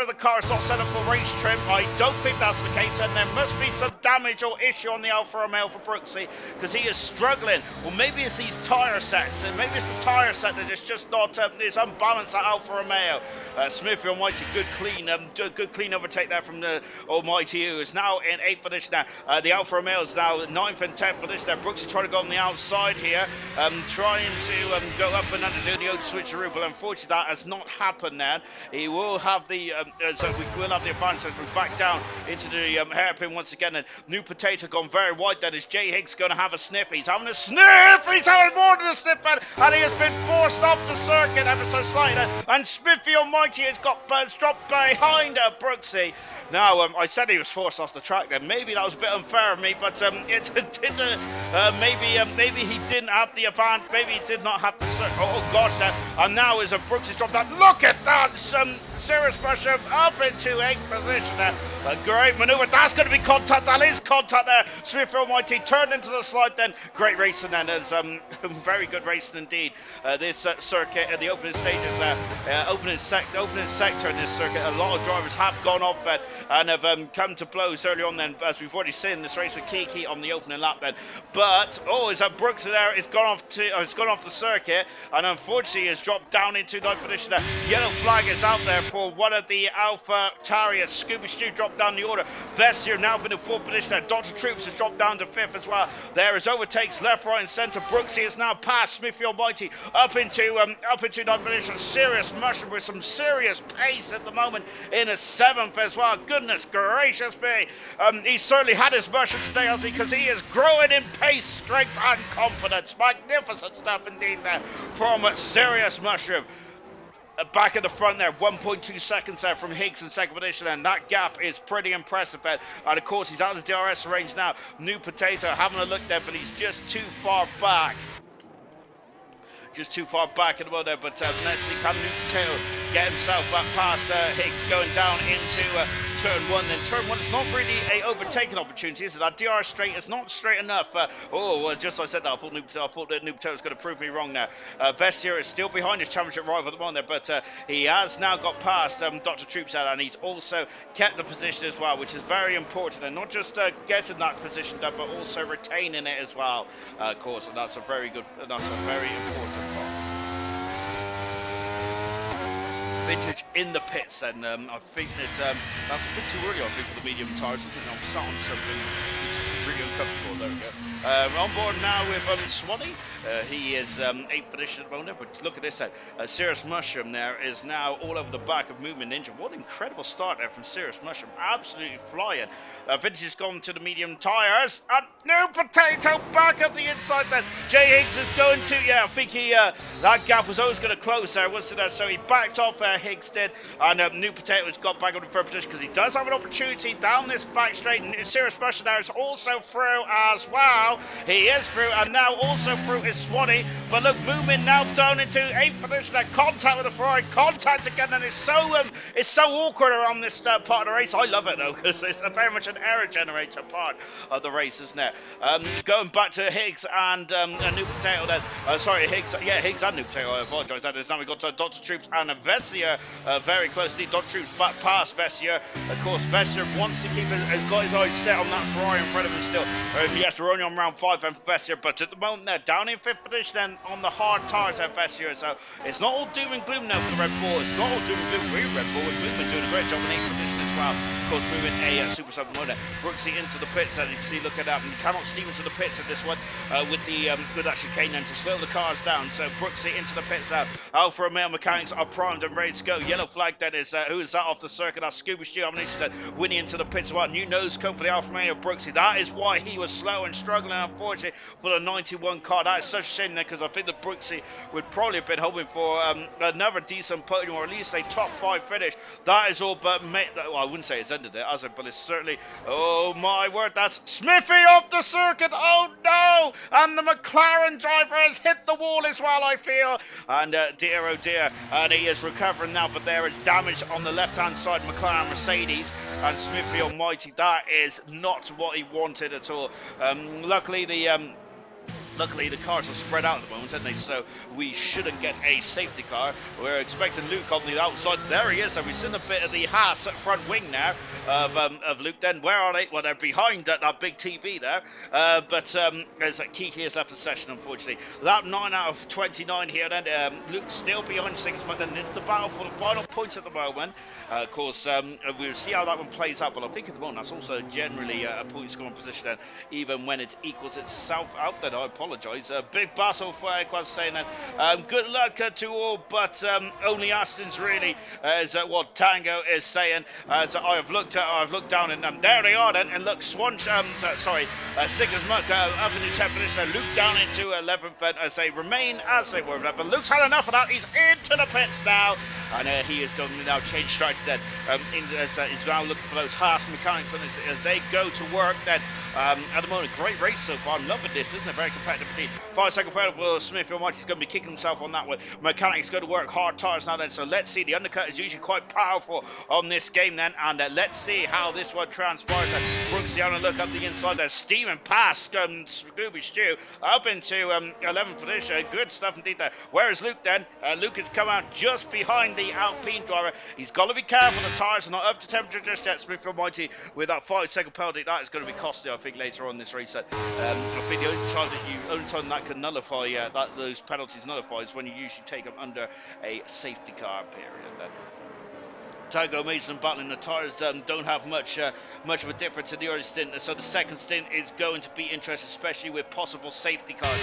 the car is not set up for race trim, I don't think that's the case, and there must be some damage or issue on the Alfa Romeo for Brooksy, because he is struggling. Well, maybe it's these tyre sets, and maybe it's the tyre set that is just not is unbalanced at Alfa Romeo. Smithy Almighty, good clean overtake there from the Almighty, who is now in 8th position now. The Alfa Romeo is now 9th and 10th position there. Brooksy trying to go on the outside here, trying to go up and under do the old switcheroo, but unfortunately that has not happened there. He will have the so we will have the advantage as we back down into the hairpin once again. And New Potato gone very wide. Then is Jay Higgs going to have a sniff? He's having a sniff. He's having more than a sniff, and he has been forced off the circuit ever so slightly. And Smithy Almighty has got dropped behind Brooksy. Now, I said he was forced off the track then. Maybe that was a bit unfair of me, but maybe he didn't have the advantage. Maybe he did not have the circuit. Oh gosh, and now is Brooksy's dropped out. Look at that! Serious pressure up into 8th position there. A great manoeuvre. That's going to be contact. That is contact there. Swift Almighty turned into the slide then. Great racing then. It's very good racing indeed. This circuit at the opening stages, opening sector in this circuit, a lot of drivers have gone off and have come to blows early on then, as we've already seen this race with Kiki on the opening lap then. But is that Brooks there? It's gone off the circuit, and unfortunately has dropped down into 9th position there. Yellow flag is out there for one of the Alpha Tariats. Scooby Stew dropped down the order. Vestier now been in 4th position there. Dr. Troops has dropped down to 5th as well. There is overtakes left, right, and centre. Brooksy is now past Smithy Almighty up into 9th position. Serious Mushroom with some serious pace at the moment in a 7th as well. Goodness gracious me. He certainly had his mushroom today, has he? Because he is growing in pace, strength, and confidence. Magnificent stuff indeed there from Serious Mushroom. Back at the front there, 1.2 seconds there from Higgs in 2nd position, and that gap is pretty impressive. And of course, he's out of the DRS range now. New Potato having a look there, but he's just too far back. Just too far back at the moment there, but let's see, can New Potato get himself back past Higgs going down into turn 1. Then turn 1 is not really a overtaking opportunity, is it? That DR straight is not straight enough. Just as I said that, I thought that New Potato was going to prove me wrong now. Vestier is still behind his championship rival at the moment there, but he has now got past Dr. Troops out, and he's also kept the position as well, which is very important, and not just getting that position done, but also retaining it as well, of course, and that's a very important part. Vintage in the pits, and I think that that's a bit too early, I think, for the medium tyres. I think I'm sat on something really uncomfortable. There we go. On board now with Swanee. He is 8th position at the moment, but look at this. Serious Mushroom there is now all over the back of Movement Ninja. What an incredible start there from Serious Mushroom. Absolutely flying. Vintage has gone to the medium tyres, and New Potato back at the inside then. Jay Higgs is going to, I think that gap was always going to close there, wasn't it? So he backed off Higgs did, and New Potato has got back on the 3rd position because he does have an opportunity down this back straight. And Serious Mushroom there is also through as well. He is through, and now also through is Swanee. But look, Moomin now down into 8th position. That contact with the Ferrari, contact again, and it's so awkward around this part of the race. I love it though, because it's very much an error generator part of the race, isn't it? Going back to Higgs and New Potato then. Higgs and New Potato, I apologise. Now we've got Dr. Troops and Vestier very closely. Dr. Troops back past Vestier. Of course, Vestier wants to keep has got his eyes set on that Ferrari in front of him still. Yes, we're only on round 5 and Vestier, but at the moment they're down in 5th position and on the hard tyres at Vestier. So it's not all doom and gloom now for the Red Bull. It's not all doom and gloom. We're Red Bull with Movement doing a great job in 8th position as well. of course, moving a Super Sub motor. Brooksy into the pits, and you can see, look at that. And you cannot steam into the pits at this one with that chicane then to slow the cars down. So Brooksy into the pits now. Alfa Romeo mechanics are primed and ready to go. Yellow flag then is, who is that off the circuit? That's Scooby Stew. I'm said Winnie into the pits as well. New nose cone for the Alfa Romeo Brooksy. That is why he was slow and struggling, unfortunately, for the 91 car. That is such a shame there, because I think the Brooksy would probably have been hoping for another decent podium, or at least a top 5 finish. That is all but well, I wouldn't say it's ended it, has it? But it's certainly, oh my word, that's Smithy off the circuit. Oh no! And the McLaren driver has hit the wall as well, I feel. And dear oh dear, and he is recovering now, but there is damage on the left-hand side, McLaren Mercedes, and Smithy Almighty, that is not what he wanted at all. Luckily the cars are spread out at the moment, aren't they? So we shouldn't get a safety car. We're expecting Luke on the outside. There he is. And we've seen a bit of the Haas front wing now of Luke. Then where are they? Well, they're behind that big TV there. But as Kiki has left the session, unfortunately. Lap 9 out of 29 here. Then Luke still behind things, but then it's the battle for the final points at the moment. Of course, we'll see how that one plays out. But I think at the moment that's also generally a point scoring position. And even when it equals itself out, then I apologise. Big battle for Equaz saying that good luck to all, but only Aston's really is what Tango is saying. So I've looked down, and there they are then, and look, Sick as Muck up in the 10th position. Luke down into 11th, and as they remain as they were. But Luke's had enough of that. He's into the pits now, and he has done now change strategy then. He's now looking for those Haas mechanics, and as they go to work then. At the moment, great race so far. I'm loving this, isn't it? Very competitive indeed. 5-second penalty for Smith. Almighty's going to be kicking himself on that one. Mechanics going to work hard tires now then. So let's see. The undercut is usually quite powerful on this game then. And let's see how this one transpires. Brooksy on a look up the inside there. Steaming past Scooby Stew up into 11th position. Good stuff indeed there. Where is Luke then? Luke has come out just behind the Alpine driver. He's got to be careful. The tires are not up to temperature just yet. Smith Almighty with that 5-second penalty. That is going to be costly, I think, later on this race. I think the only time that can nullify those penalties nullify is when you usually take them under a safety car period. Tango Mason battling the tyres don't have much of a difference in the early stint, so the second stint is going to be interesting, especially with possible safety cars.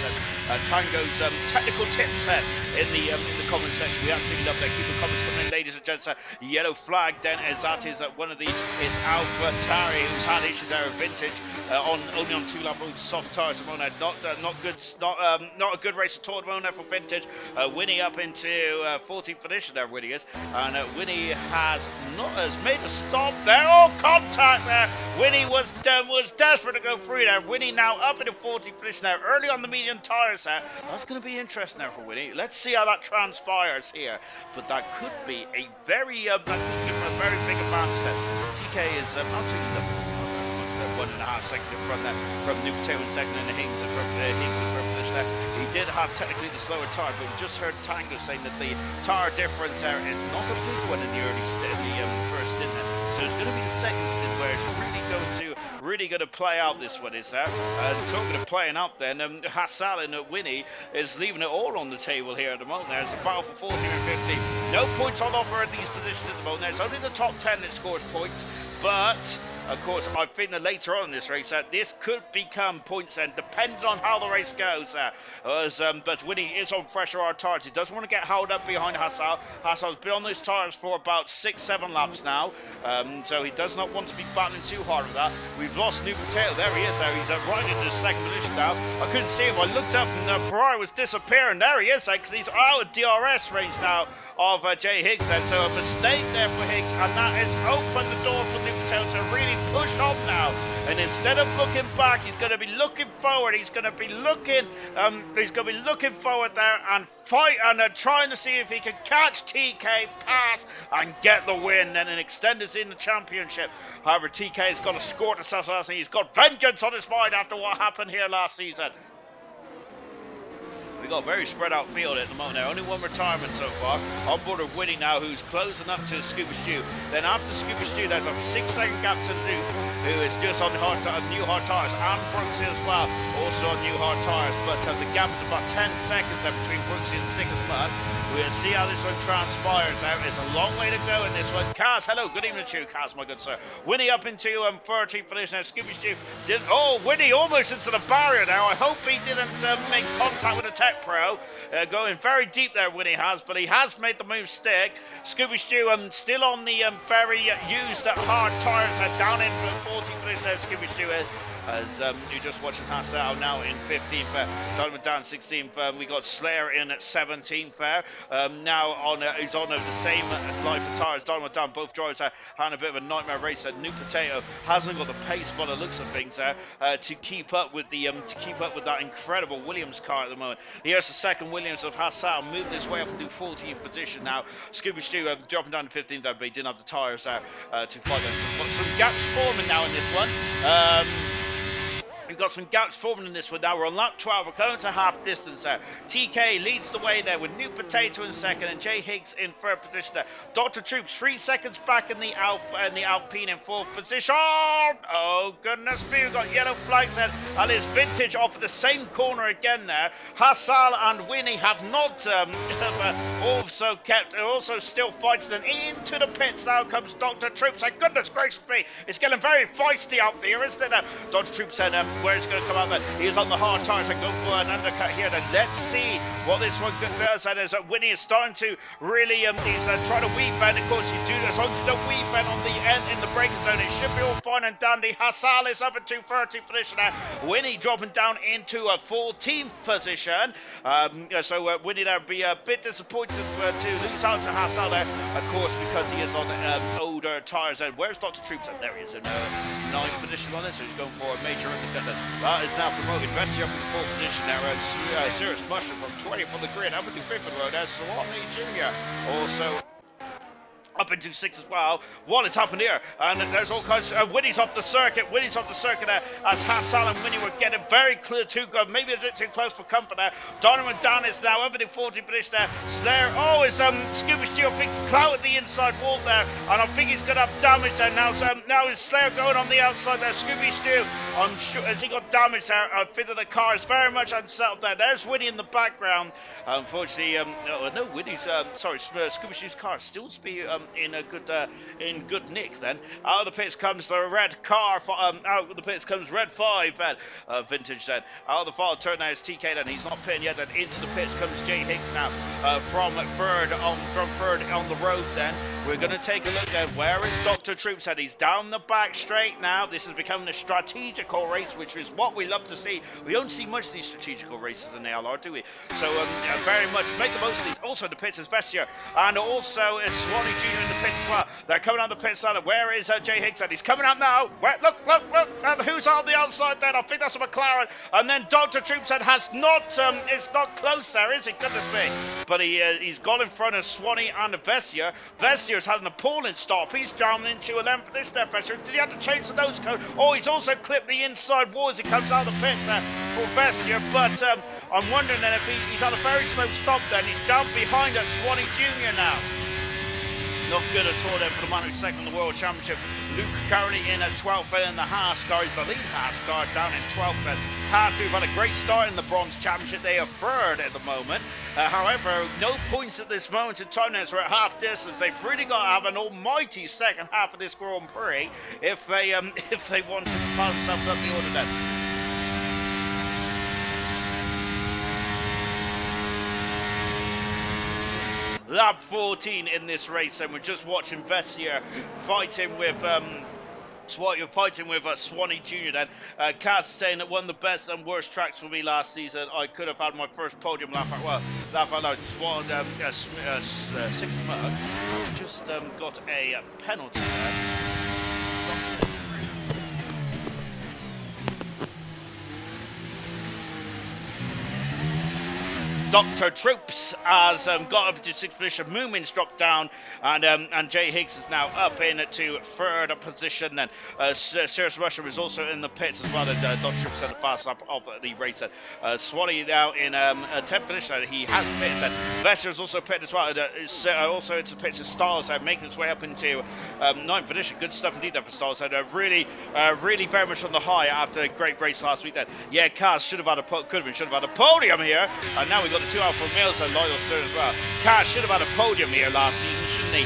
Tango's technical tips in the comment section. We absolutely love that. Keep the comments coming in, ladies and gents. Yellow flag then, as that is one of his Alpha Tari, who's had issues there with vintage only on 2 lap soft tyres at the moment. Not a good race at all at the moment for vintage. Winnie up into 14th position there, Winnie is, and Winnie has made a stop there. Oh, contact there. Winnie was desperate to go through there. Winnie now up in the 14th position there, early on the medium tyres there. That's going to be interesting there for Winnie. Let's see how that transpires here. But that could be a very big advantage there. TK is absolutely lovely. 1.5 seconds in front there from New Potato in second, and Higgs in front position there. He did have technically the slower tyre, but we just heard Tango saying that the tyre difference there is not a big one in the first stint there. So it's going to be the second stint where it's really going to play out. This one is there. Talking of playing out then, Hassal and Winnie is leaving it all on the table here at the moment. There's a battle for 14 and 15. No points on offer at these positions at the moment. There's only the top 10 that scores points, but of course, I think that later on in this race, this could become points then, depending on how the race goes. But Winnie is on fresh hard tyres. He doesn't want to get held up behind Hassal. Hassal's been on those tyres for about 6-7 laps now, so he does not want to be battling too hard with that. We've lost New Potato. There he is. There he's right into the second position now. I couldn't see him. I looked up and Ferrari was disappearing. There he is, because he's out of DRS range now of Jay Higgs. And so a mistake there for Higgs, and that has opened the door for New Potato to really push on now. And instead of looking back, he's going to be looking forward. He's going to be looking forward there and fight and trying to see if he can catch TK, pass and get the win and extend us in the championship. However, TK has got to score himself last season. He's got vengeance on his mind after what happened here last season. We got a very spread out field at the moment now. Only one retirement so far. On board of Winnie now, who's closing up to Scuba Stew. Then after Scuba Stew, there's a 6-second gap to Luke, who is just on new hard tyres, and Brooksy as well, also on new hard tyres. But the gap is about 10 seconds there between Brooksy and Sickest Mud. We'll see how this one transpires now. It's a long way to go in this one. Kaz, hello, good evening to you, Kaz, my good sir. Winnie up into 13th for this now. Scooby Stew did. Oh, Winnie almost into the barrier now. I hope he didn't make contact with the Tech Pro. Going very deep there, Winnie has, but he has made the move stick. Scooby Stew still on the very used hard tyres down in 14th for this now. Scooby Stew as you're just watching Hassel now in 15th, Donovan down 16th. We got Slayer in at 17th there. Now he's on the same line for tyres. Donovan down, both drivers are having a bit of a nightmare race. New Potato hasn't got the pace by the looks of things there to keep up with that incredible Williams car at the moment. Here's the second Williams of Hassel, moved his way up into 14th position now. Scooby Stew dropping down to 15th there, but he didn't have the tyres there to fight them. But some gaps forming now in this one. We've got some gaps forming in this one now. We're on lap 12. We're going to half distance there. TK leads the way there with New Potato in second and Jay Higgs in third position there. Dr. Troops 3 seconds back in the Alpine in fourth position. Oh, goodness me. We've got yellow flags there. And it's Vintage off of the same corner again there. Hassel and Winnie have not also still fighting. And into the pits now comes Dr. Troops. And goodness gracious me. It's getting very feisty out there, isn't it? Dr. Troops said, where it's going to come out then. He is on the hard tyres and go for an undercut here. Then let's see what this one does. And as Winnie is starting to really, he's trying to weave bend. Of course, you do as long as you don't weave bend on the end in the braking zone, it should be all fine and dandy. Hassel is up into 13th position now. Winnie dropping down into a 14th position. So Winnie there would be a bit disappointed to lose out to Hassel there, of course, because he is on older tyres. And where's Dr. Troops? There he is in 9th position on it, so he's going for a major undercut. That is now promoted. Vestia up in the 4th position now. Serious Mushroom from 20th on the grid. Up into 5th on the road. There's Swami Jr. Also up into 6th as well. What has happened here? And there's all kinds of Winnie's off the circuit. Winnie's off the circuit there as Hassel and Winnie were getting very clear too good. Maybe a bit too close for comfort there. Donovan down is now up into 14th position there. Slayer, oh, it's Scuba Steel thinks clout at the inside wall there. And I think he's going to have damage there now. So now is Slayer going on the outside there. Scooby Stew, I'm sure, as he got damage there, I think that the car is very much unsettled there. There's Winnie in the background. Unfortunately, no, Winnie's, Scooby Stew's car still to be in good nick then. Out of the pits comes the red car. Out of the pits comes red 5 then. Vintage then. Out of the final turn now is TK then. He's not pitting yet. Then into the pits comes Jay Higgs now from third on the road then. We're going to take a look at where is Dr. Troops at. He's down the back straight now. This is becoming a strategical race, which is what we love to see. We don't see much of these strategical races in ALR, do we? So very much make the most of these. Also the pits is Vestia, and also it's Swanee Jr. in the pits as well. They're coming out the pits now. Where is Jay Higgs at? He's coming out now. Look. Who's on the outside then? I think that's a McLaren. And then Dr. Troops has not, it's not close there, is it? Goodness me. But he's got in front of Swanee and Vestia. Vestia's had an appalling stop. He's down into 11th for this there, Vestia. Did he have to change the nose code? Oh, he's also clipped the inside wall as he comes out of the pits there for Vestia. But I'm wondering then if he's had a very slow stop then. He's down behind at Swanee Jr. now. Not good at all then for the man who's second in the World Championship. Luke currently in at 12th in the Haas car. He's the lead Haas car down in 12th. Haas, who've had a great start in the Bronze Championship, they are third at the moment. However, no points at this moment in time. As we're at half distance, they've really got to have an almighty second half of this Grand Prix if they want to pass themselves up the order then. Lap 14 in this race, and we're just watching Vestia fighting with Swanee Jr. then. Kaz saying that one of the best and worst tracks for me last season. I could have had my first podium lap out Swan, 6th mark. I've just got a penalty there. Dr. Troops has got up to 6th position. Moomin's dropped down, and Jay Higgs is now up into 3rd position. Then Sirius Russia is also in the pits as well. And Dr. Troops at the fast lap of the race. Swanee now in 10th position. He has pitted. Then Vesser is also pitted as well. Also into the pits of Styles, making its way up into 9th position. Good stuff indeed there for Styles. Really very much on the high after a great race last week. Then yeah, Kaz should have had a podium here, and now we got the 2 Alpha Males and Loyal Stern as well. Kaz should have had a podium here last season, shouldn't he?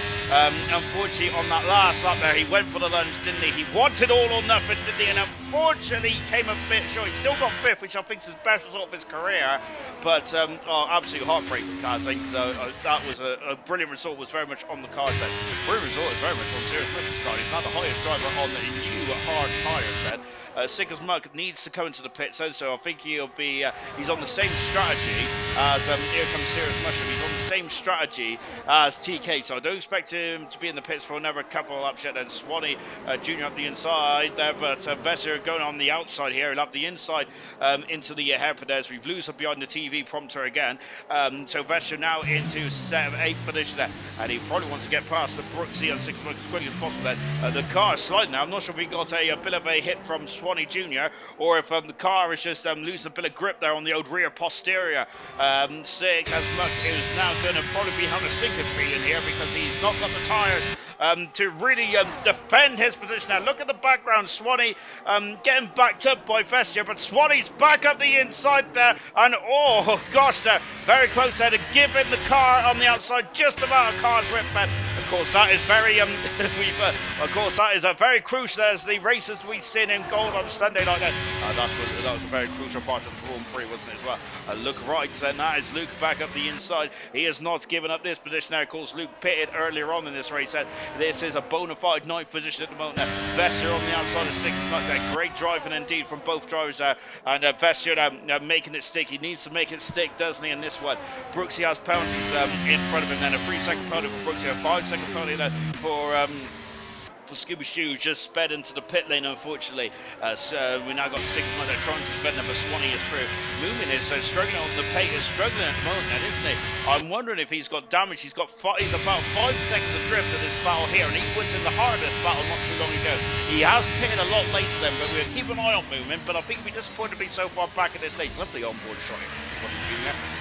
Unfortunately, on that last lap there, he went for the lunge, didn't he? He wanted all or nothing, didn't he? And unfortunately, he came a bit short. He still got 5th, which I think is his best result of his career. But absolute heartbreak for Kaz. I think that was a brilliant result. Was very much on the cards then. Brilliant result is very much on Sirius Russia's card. He's now the highest driver on the new hard tyres then. Sick as Mug needs to come into the pits, so I think he'll be. He's on the same strategy as here comes Sirius Mushroom. He's on the same strategy as TK, so I don't expect him to be in the pits for another couple of laps yet. Then Swanee Junior up the inside there, but Vesser going on the outside here. He'll have the inside into the hairpin. We've loose up behind the TV prompter again. So Vesser now into 8th position there, and he probably wants to get past the Brooksy on 6th as quickly as possible. Then the car is sliding now. I'm not sure if he got a bit of a hit from Swanee Junior, or if the car is just losing a bit of grip there on the old rear posterior. Sick as Muck is now going to probably be having a sinking fee in here because he's not got the tyres to really defend his position. Now look at the background, Swanee getting backed up by Vestia, but Swanee's back up the inside there, and oh gosh, they're very close there to give in the car on the outside, just about a car's width. Of course, that is very of course that is very crucial as the races we've seen in gold on Sunday night. That was a very crucial part of the Grand Prix, wasn't it, as well? Look right then, that is Luke back up the inside. He has not given up this position now. Of course, Luke pitted earlier on in this race. This is a bona fide 9th position at the moment. Vesser on the outside of 6th. Great driving indeed from both drivers there. And Vesser now making it stick. He needs to make it stick, doesn't he, in this one? Brooksy has penalties in front of him. Then a 3-second penalty for Brooksy. A 5-second penalty there for Scooby Shoe, just sped into the pit lane, unfortunately. So we now got Sigma that trying to defend them, but Swanee is through. Moomin is struggling on the pace, is struggling at the moment, then, isn't he? I'm wondering if he's got damage. He's about 5 seconds of drift in this battle here, and he was in the heart of this battle not too long ago. He has pitted a lot later then, but we'll keep an eye on Moomin. But I think we're disappointed to be so far back at this stage. Lovely onboard shot here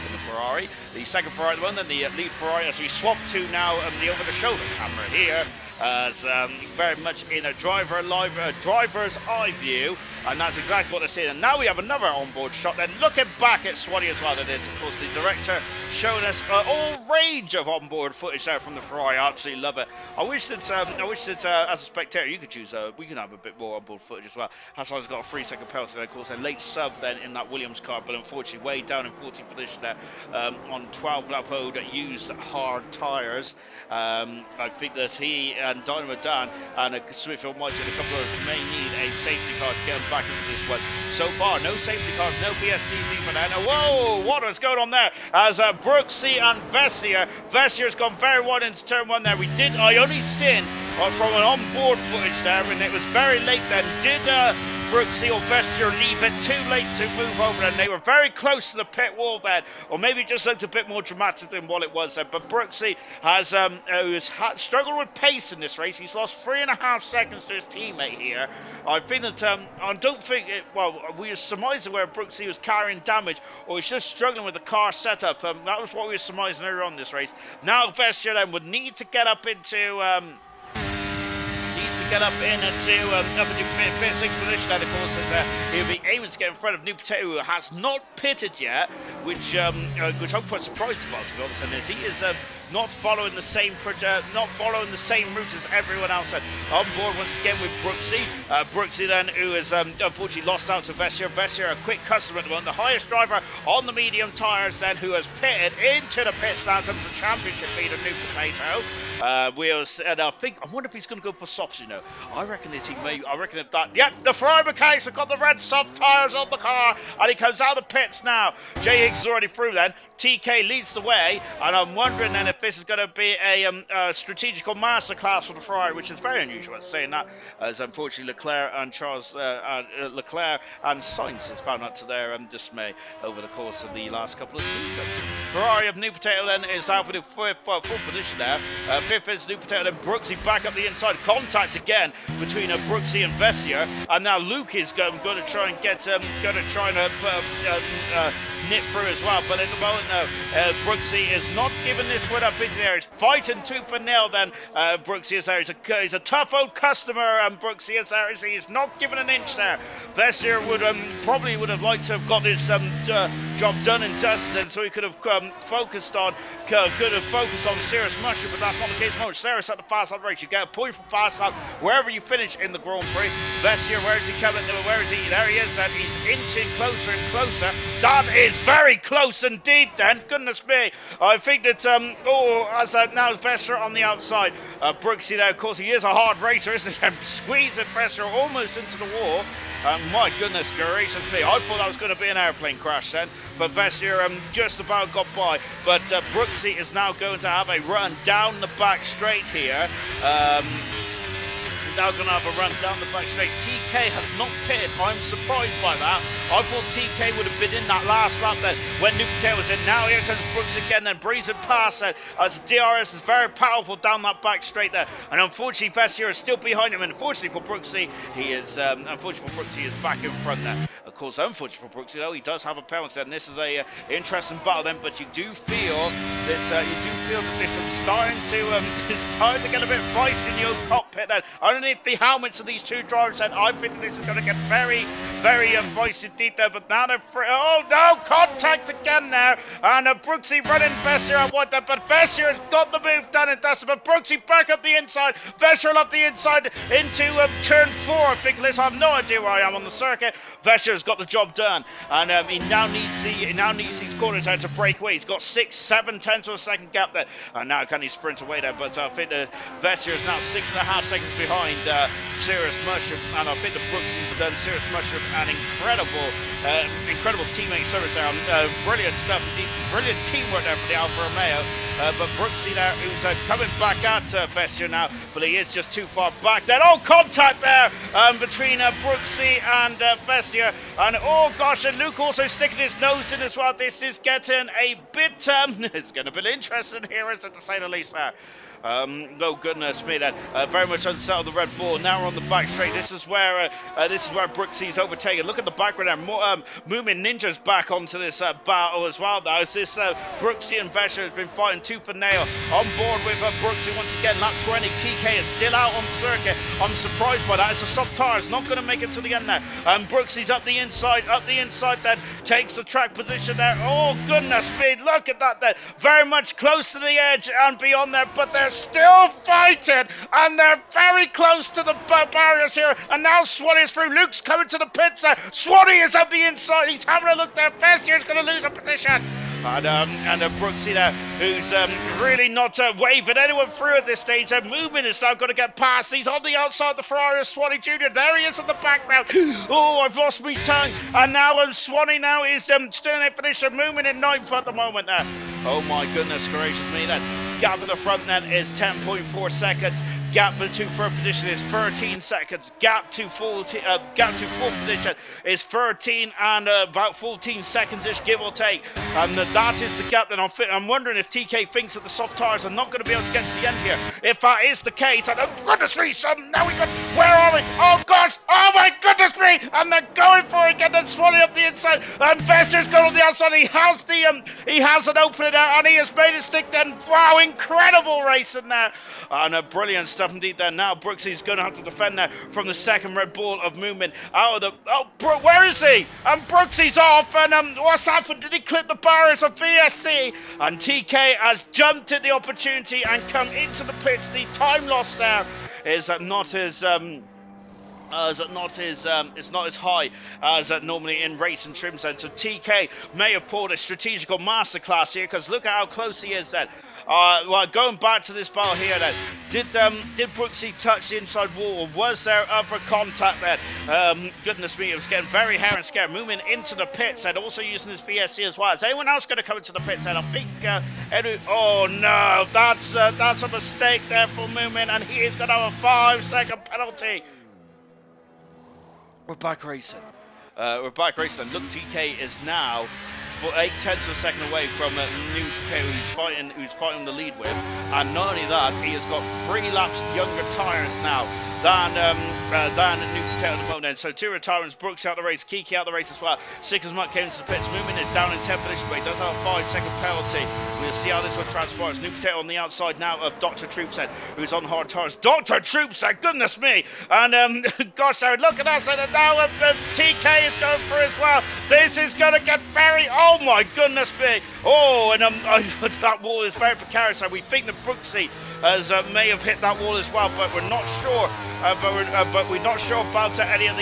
in the Ferrari. The second Ferrari at the moment, then the lead Ferrari as we swap to now the over-the-shoulder camera here. Very much in a driver's eye view, and that's exactly what they're seeing. And now we have another onboard shot. Then looking back at Swanee as well. That is, of course, the director showing us all range of onboard footage there from the Ferrari. I absolutely love it. I wish that as a spectator you could choose. We can have a bit more onboard footage as well. Hassan's got a 3-second penalty. Of course, a late sub then in that Williams car, but unfortunately way down in 14th position there on 12 lap road used hard tyres. I think that he and Dynamo Dan and Smithfield Mighty and a couple of others may need a safety car to get them back into this one. So far, no safety cars, no PSTs even. And whoa, what is going on there? As Brooksy and Vessier's gone very wide into turn 1 there. I only seen from an onboard footage there, and it was very late then. Did Brooksy or Vessier leave it too late to move over, and they were very close to the pit wall then, or maybe it just looked a bit more dramatic than what it was then. But Brooksy has struggled with pace in this race. He's lost 3.5 seconds to his teammate here. I think that I don't think we were surmising where Brooksy was carrying damage, or he's just struggling with the car setup. That was what we were surmising earlier on in this race. Now Vessier then would need to get up into up into 6th position, and of course he'll be aiming to get in front of New Potato, who has not pitted yet, which I'm quite surprised about, to be honest. And he is not following the same route as everyone else. On board once again with Brooksy. Brooksy then, who has unfortunately lost out to Vessier. Vessier, a quick customer at the moment, the highest driver on the medium tyres then, who has pitted into the pits now comes the championship leader, New Potato. wheels, and I wonder if he's going to go for softs. You know, I reckon that. Yep, the Ferrari mechanics have got the red soft tyres on the car, and he comes out of the pits now. Jay Higgs is already through. Then TK leads the way, and I'm wondering then if this is going to be a strategical masterclass for the Ferrari, which is very unusual. Saying that, as unfortunately Leclerc and Leclerc and Sainz has found out to their dismay over the course of the last couple of seasons. Ferrari of New Potato then is out with a full position there. Fifth is New Potato, then Brooksy back up the inside. Contact again between Brooksy and Vessier, and now Luke is going to try and get nip through as well, but at the moment no, Brooksy is not giving this one up, is there? He's fighting tooth and nail then. Brooksy is there, he's a tough old customer, and Brooksy is there, he's not giving an inch there. Vessier probably would have liked to have got his job done and dusted, so he could have focused on Cirrus Mushroom, but that's not the case. No, Cirrus at the fast lap race, you get a point for fast lap wherever you finish in the Grand Prix. Vessier, where is he coming? Where is he? There he is, and he's inching closer and closer. That is very close indeed then, goodness me. I think that, now Vessier on the outside. Brooksy there, of course, he is a hard racer, isn't he? Squeezing Vessier almost into the wall. My goodness gracious me, I thought that was going to be an airplane crash then, but Vessier just about got by. But Brooksy is now going to have a run down the back straight here. Now going to have a run down the back straight. TK has not pitted. I'm surprised by that. I thought TK would have been in that last lap then when New Potato was in. Now here comes Brooks again and breezing past it as DRS is very powerful down that back straight there. And unfortunately, Vessier is still behind him. And unfortunately for Brooksy, he is back in front there. Of course, unfortunately for Brooksy, though, he does have a penalty, and this is a interesting battle then. But you do feel that this is starting to get a bit feisty in your cockpit then. Underneath the helmets of these two drivers, and I think this is going to get very, very feisty indeed there. But now they're free. Oh no, contact again now, and Brooksy running Vessier out wide there, but Vessier has got the move done and dusted. But Brooksy back up the inside, Vessier up the inside into turn 4. I think I have no idea where I am on the circuit. Vessier's got the job done, and he now needs these corners out to break away. He's got 6-7 tenths of a second gap there, and now can he sprint away there? But I think Vessier is now 6.5 seconds behind Cirrus Mushroom, and I think the Brooksy's done Cirrus Mushroom an incredible teammate service there. Brilliant stuff, brilliant teamwork there for the Alfa Romeo. But Brooksy there, who's coming back at Vessier now, but he is just too far back there. Oh, contact there between Brooksy and Vessier. And oh gosh, and Luke also sticking his nose in as well. This is getting a bit, it's going to be interesting here, isn't it, to say the least there. Oh goodness me, then very much unsettled the Red Bull. Now we're on the back straight. This is where Brooksy's overtaken. Look at the background there. Moomin Ninja's back onto this battle as well. Now, as this Brooksy and Vessier has been fighting tooth and nail. On board with Brooksy once again. Lap 20. TK is still out on circuit. I'm surprised by that. It's a soft tire. It's not going to make it to the end there. Brooksy's up the inside then. Takes the track position there. Oh goodness me, look at that there. Very much close to the edge and beyond there, but they're still fighting, and they're very close to the barriers here. And now Swanee is through. Luke's coming to the pits there. Swanee is up the inside. He's having a look there. Vessier is going to lose a position. And Brooksy there, who's really not waving anyone through at this stage. Movement is now going to get past. He's on the outside of the Ferrari of Swanee Jr. There he is in the background. Oh, I've lost my tongue. And now Swanee now is still in a position. Movement in 9th at the moment there. Oh my goodness gracious me then. Gap in the front then is 10.4 seconds. Gap to third position is 13 seconds. Gap to fourth position is 13 and about 14 seconds-ish, give or take. And that is the gap. Then I'm wondering if TK thinks that the soft tires are not going to be able to get to the end here. If that is the case, and oh goodness me, now we got, where are we? Oh gosh, oh my goodness me! And they're going for it again. Then Swanee up the inside, and Vessier's going on the outside. He has an opening there, and he has made it stick. Then wow, incredible racing there, and brilliant stuff indeed there. Now Brooksy's going to have to defend there from the second Red Bull of movement out of the where is he? And Brooksy's off, and what's happened? Did he clip the barriers of VSC? And TK has jumped at the opportunity and come into the pits. The time loss there is not as it's not as high as normally in race and trim zone. So TK may have pulled a strategical masterclass here, because look at how close he is then. Well, going back to this battle here then, did Brooksy touch the inside wall, or was there upper contact then? Goodness me, it was getting very hairy and scared, moving into the pits and also using his VSC as well. Is anyone else going to come into the pits then? I think Edu, oh no, that's a mistake there for Moomin, and he is going to have a 5-second penalty. We're back racing. Look, TK is now 8/10 of a second away from New Potato, who's fighting the lead with, and not only that, he has got 3 laps younger tyres now than New Potato at the moment. So 2 retirements, Brooks out the race, Kiki out the race as well. Sickersmuck came into the pits. Movement is down in 10th position, but he does have a 5-second penalty. We'll see how this one transpires. New Potato on the outside now of Dr. Troopshead, who's on hard tyres. Dr. Troopshead, goodness me! And gosh, so look at that. And now TK is going through as well. This is going to get very, oh my goodness me! Oh, and that wall is very precarious. So we think that Brooksy may have hit that wall as well, but we're not sure. But we're not sure about any of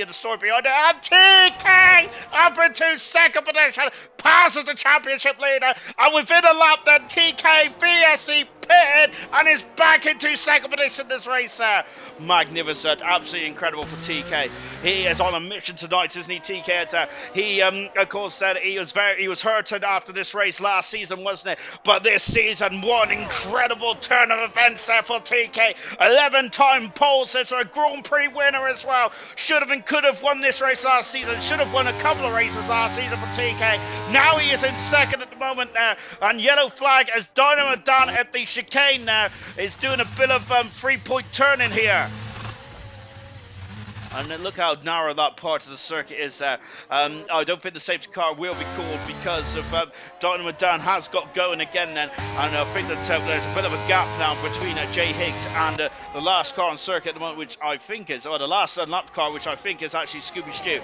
the story behind it. And TK up into 2nd position, passes the championship leader, and within a lap, then TK VSC pitted and is back into 2nd position this race there. Magnificent, absolutely incredible for TK. He is on a mission tonight, isn't he, TK? He, of course, said he was hurted after this race last season, wasn't it? But this season, one incredible turn of events there for TK. 11-time pole sitter, a Grand Prix winner as well. Should have and could have won this race last season. Should have won a couple of races last season for TK. Now he is in 2nd at the moment now. And yellow flag as Dynamo Dan at the chicane now is doing a bit of 3-point turning here. And look how narrow that part of the circuit is there. I don't think the safety car will be called because of Dynamo Dan has got going again then. And I think that there's a bit of a gap now between Jay Higgs and the last car on circuit at the moment, which I think is, or the last unlapped car, which I think is actually Scooby Stew.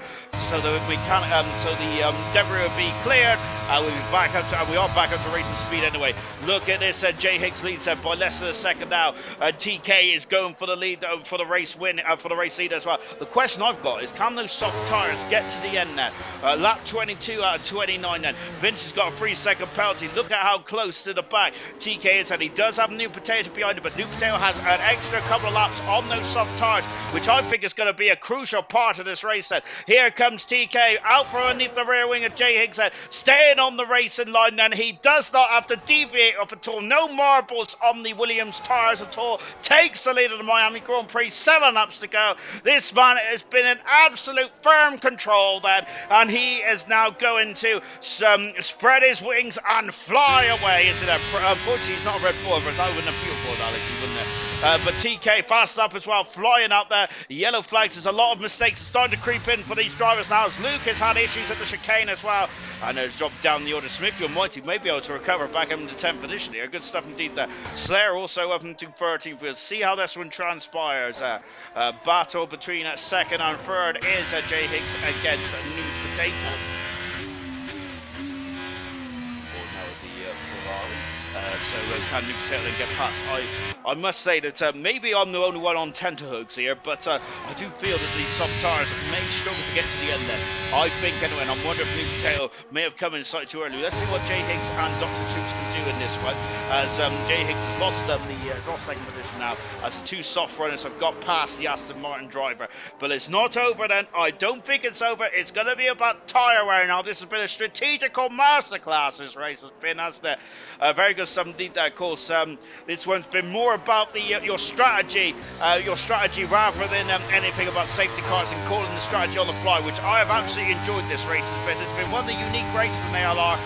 So that we can, so the debris will be cleared. We'll be back up to, we are back up to racing speed anyway. Look at this, Jay Higgs leads by less than a second now. TK is going for the lead, for the race win, for the race lead as well. The question I've got is, can those soft tyres get to the end now? Lap 22 out of 29 then. Vince has got a 3-second penalty. Look at how close to the back TK is, and he does have New Potato behind him, but New Potato has an extra couple of laps on those soft tyres, which I think is going to be a crucial part of this race then. Here comes TK out from underneath the rear wing of Jay Higgs then, staying on the racing line then. He does not have to deviate off at all. No marbles on the Williams tyres at all. Takes the lead of the Miami Grand Prix. 7 laps to go. This man has been in absolute firm control then, and he is now going to spread his wings and fly away, isn't it? Unfortunately, he's not a Red Bull, but I wouldn't have beautiful, Alex, wouldn't it? But TK fast up as well, flying out there. Yellow flags, there's a lot of mistakes starting to creep in for these drivers now, as Luke has had issues at the chicane as well, and has dropped down the order. Smithy and Mighty may be able to recover back up into 10th position here. Good stuff indeed there. Slayer also up into 13th. We'll see how this one transpires. Battle between 2nd and 3rd is Jay Higgs against New Potato. So can New Potato then get past? I must say that maybe I'm the only one on tenterhooks here, but I do feel that these soft tyres may struggle to get to the end then. I think anyway, and I'm wondering if New Potato may have come in slightly too early. Let's see what Jay Higgs and Dr. Troops can do in this one, as Jay Higgs has lost the 2nd position now, as the 2 soft runners have got past the Aston Martin driver. But it's not over then. I don't think it's over. It's going to be about tyre wear now. This has been a strategical masterclass, this race has been, hasn't it? Very good stuff indeed there. Of course, this one's been more about the your strategy rather than anything about safety cars and calling the strategy on the fly, which I have absolutely enjoyed this race. It's been one of the unique races in ALR.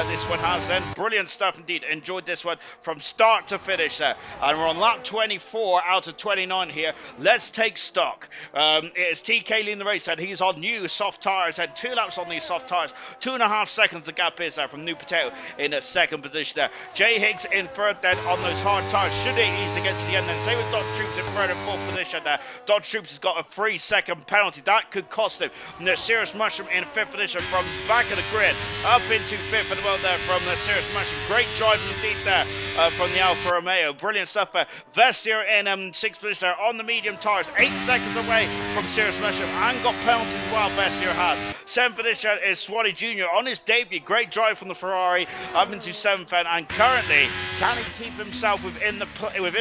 This one has then. Brilliant stuff indeed. Enjoyed this one from start to finish there. And we're on lap 24 out of 29 here. Let's take stock. It is TK leading the race, and he's on new soft tyres. Had 2 laps on these soft tyres. 2.5 seconds the gap is there from New Potato in a 2nd position there. Jay Higgs in 3rd then on those hard tyres. Should it easily get to the end then? Same with Dr. Troops in 3rd and 4th position there. Dr. Troops has got a 3-second penalty. That could cost him. And there's Serious Mushroom in 5th position from back of the grid up into 5th at the moment there from Serious Mushroom. Great drive indeed there from the Alfa Romeo. Brilliant stuff there. Vestier in 6th position there on the medium tyres. 8 seconds away from Serious Mushroom and got penalties as well, Vestier has. 7th position is Swanee Jr. on his debut. Great drive from the Ferrari up into 7th and currently can he keep himself within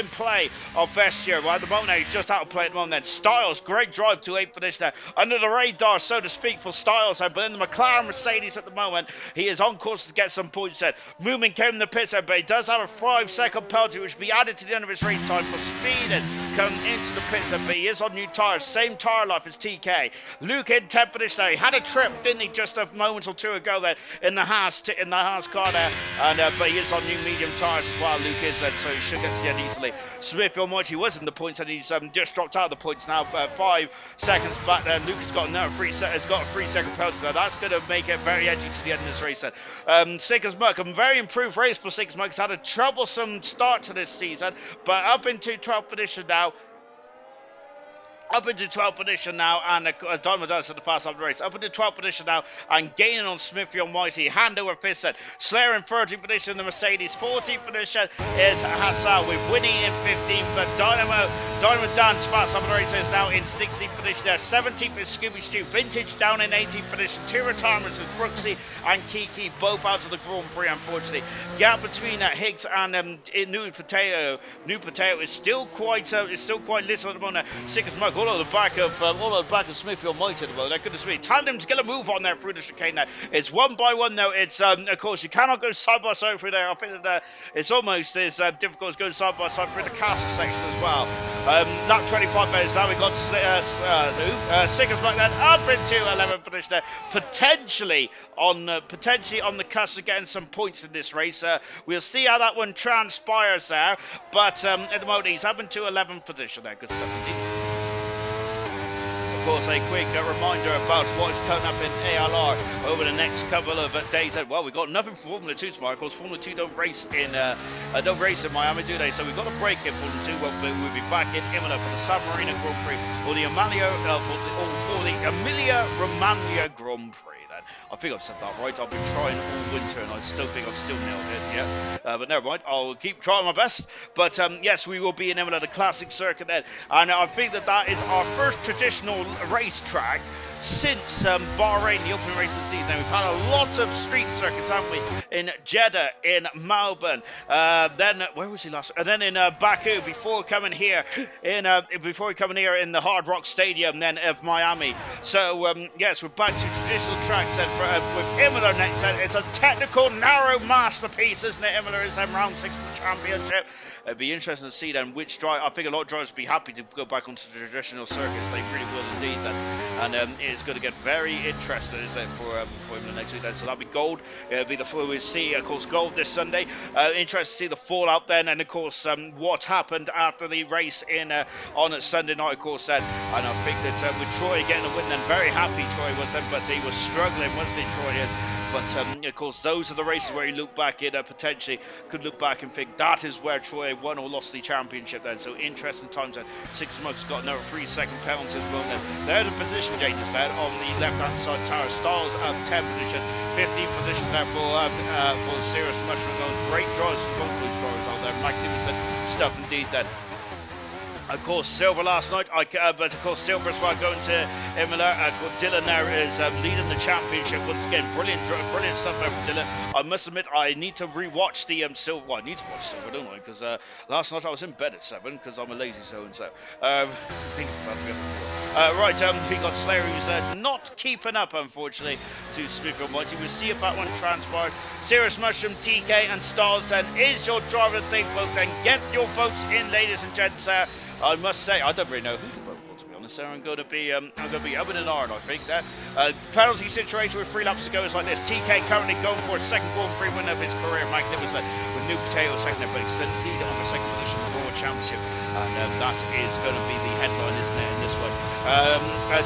play of Vestier? Well, at the moment now, he's just out of play at the moment then. Styles, great drive to 8th position there. Under the radar, so to speak, for Styles, but in the McLaren Mercedes at the moment, he is on course to get some points there. Moving came in the pits there, but he does have a 5-second penalty, which will be added to the end of his race time for speeding coming into the pits there, but he is on new tyres, same tyre life as TK. Luke in 10th position there. He had a trip, didn't he, just a moment or two ago there in the Haas car there, but he is on new medium tyres as well, Luke is, so he should get to the end easily. Smithfield Mighty was in the points and he's just dropped out of the points now, 5 seconds back there. Luke's got a 3-second penalty there. That's going to make it very edgy to the end of this race then. Sickers Muck, a very improved race for Sickers Muck. He's had a troublesome start to this season, but up into 12th position now. Up into 12th position now, and Diamond does at the fast of the race. Up into 12th position now, and gaining on Smithfield Mighty. Hand over fifth set. Slayer in 13th position, the Mercedes. 14th position is Hassan with winning in 15th. But Dynamo Dan's fast of the race is now in 16th position there. 17th is Scooby Stew. Vintage down in 18th position. 2 retirements with Brooksy and Kiki, both out of the Grand Prix, unfortunately. Gap between Higgs and New Potato is still quite little at the moment. Sickers Mug all over the back of Smithfield Mighty at the moment. Goodness me, Tandem's going to move on there through the chicane now. It's 1 by 1 though. It's of course you cannot go side by side through there. I think that it's almost as difficult as going side by side through the castle section as well. Lap 25 minutes now. We got Sickers like that up into 11th position there, potentially on the cusp of getting some points in this race. We'll see how that one transpires there, but at the moment he's up into 11th position there. Good stuff indeed. Of course, a quick reminder about what's coming up in ALR over the next couple of days. Well, we've got nothing for Formula 2 tomorrow. Of course, Formula 2 don't race in Miami, do they? So we've got a break in Formula 2. We'll be back in Imola for the San Marino Grand Prix or the Emilia Romagna Grand Prix. I think I've said that right. I've been trying all winter and I still think I've still nailed it, yeah. But never mind, I'll keep trying my best. But yes, we will be in Imola, the classic circuit then. And I think that is our first traditional racetrack since Bahrain, the opening race of the season. We've had a lot of street circuits, haven't we? In Jeddah, in Melbourne, then where was he last? And then in Baku before coming here in the Hard Rock Stadium, then of Miami. So yes, we're back to traditional tracks then with Imola next. It's a technical narrow masterpiece, isn't it? Imola is round 6 of the championship. It'd be interesting to see then which drive. I think a lot of drivers would be happy to go back onto the traditional circuits. They really will indeed then. And it's going to get very interesting, isn't it, for him next week then. So that'll be gold. It'll be we'll see, of course, gold this Sunday. Interesting to see the fallout then, and of course what happened after the race on Sunday night, of course then. And I think that with Troy getting a win then, very happy Troy was then, but he was struggling, wasn't he, Troy? But of course, those are the races where you look back in, potentially could look back and think that is where Troy won or lost the championship then. So interesting times then. Sickers Muck's got another 3-second penalty as well then. There are the position changes there on the left-hand side tower. Styles 10th position, 15th position there for Serious Mushroom going. Great drives from both those drivers out there. Magnificent stuff indeed then. Of course, Silver last night, but of course, Silver as well going to Imola. Dylan there is leading the championship once again. Brilliant stuff there from Dylan. I must admit, I need to rewatch the Silver. Well, I need to watch Silver, don't I? Because last night I was in bed at 7 because I'm a lazy so-and-so. Right, we got Slayer who's not keeping up, unfortunately, to Smithfield Mighty. We'll see if that one transpired. Serious Mushroom, TK and Stars then is your driver to take vote. Then get your votes in, ladies and gents. I must say, I don't really know who to vote for, to be honest. I'm going to be up in an iron, I think. There, penalty situation with 3 laps to go is like this. TK currently going for a second Grand Prix win of his career, magnificent. With New Potato second, but he's still lead on the second position of the World Championship, and that is going to be the headline, isn't it, in this one?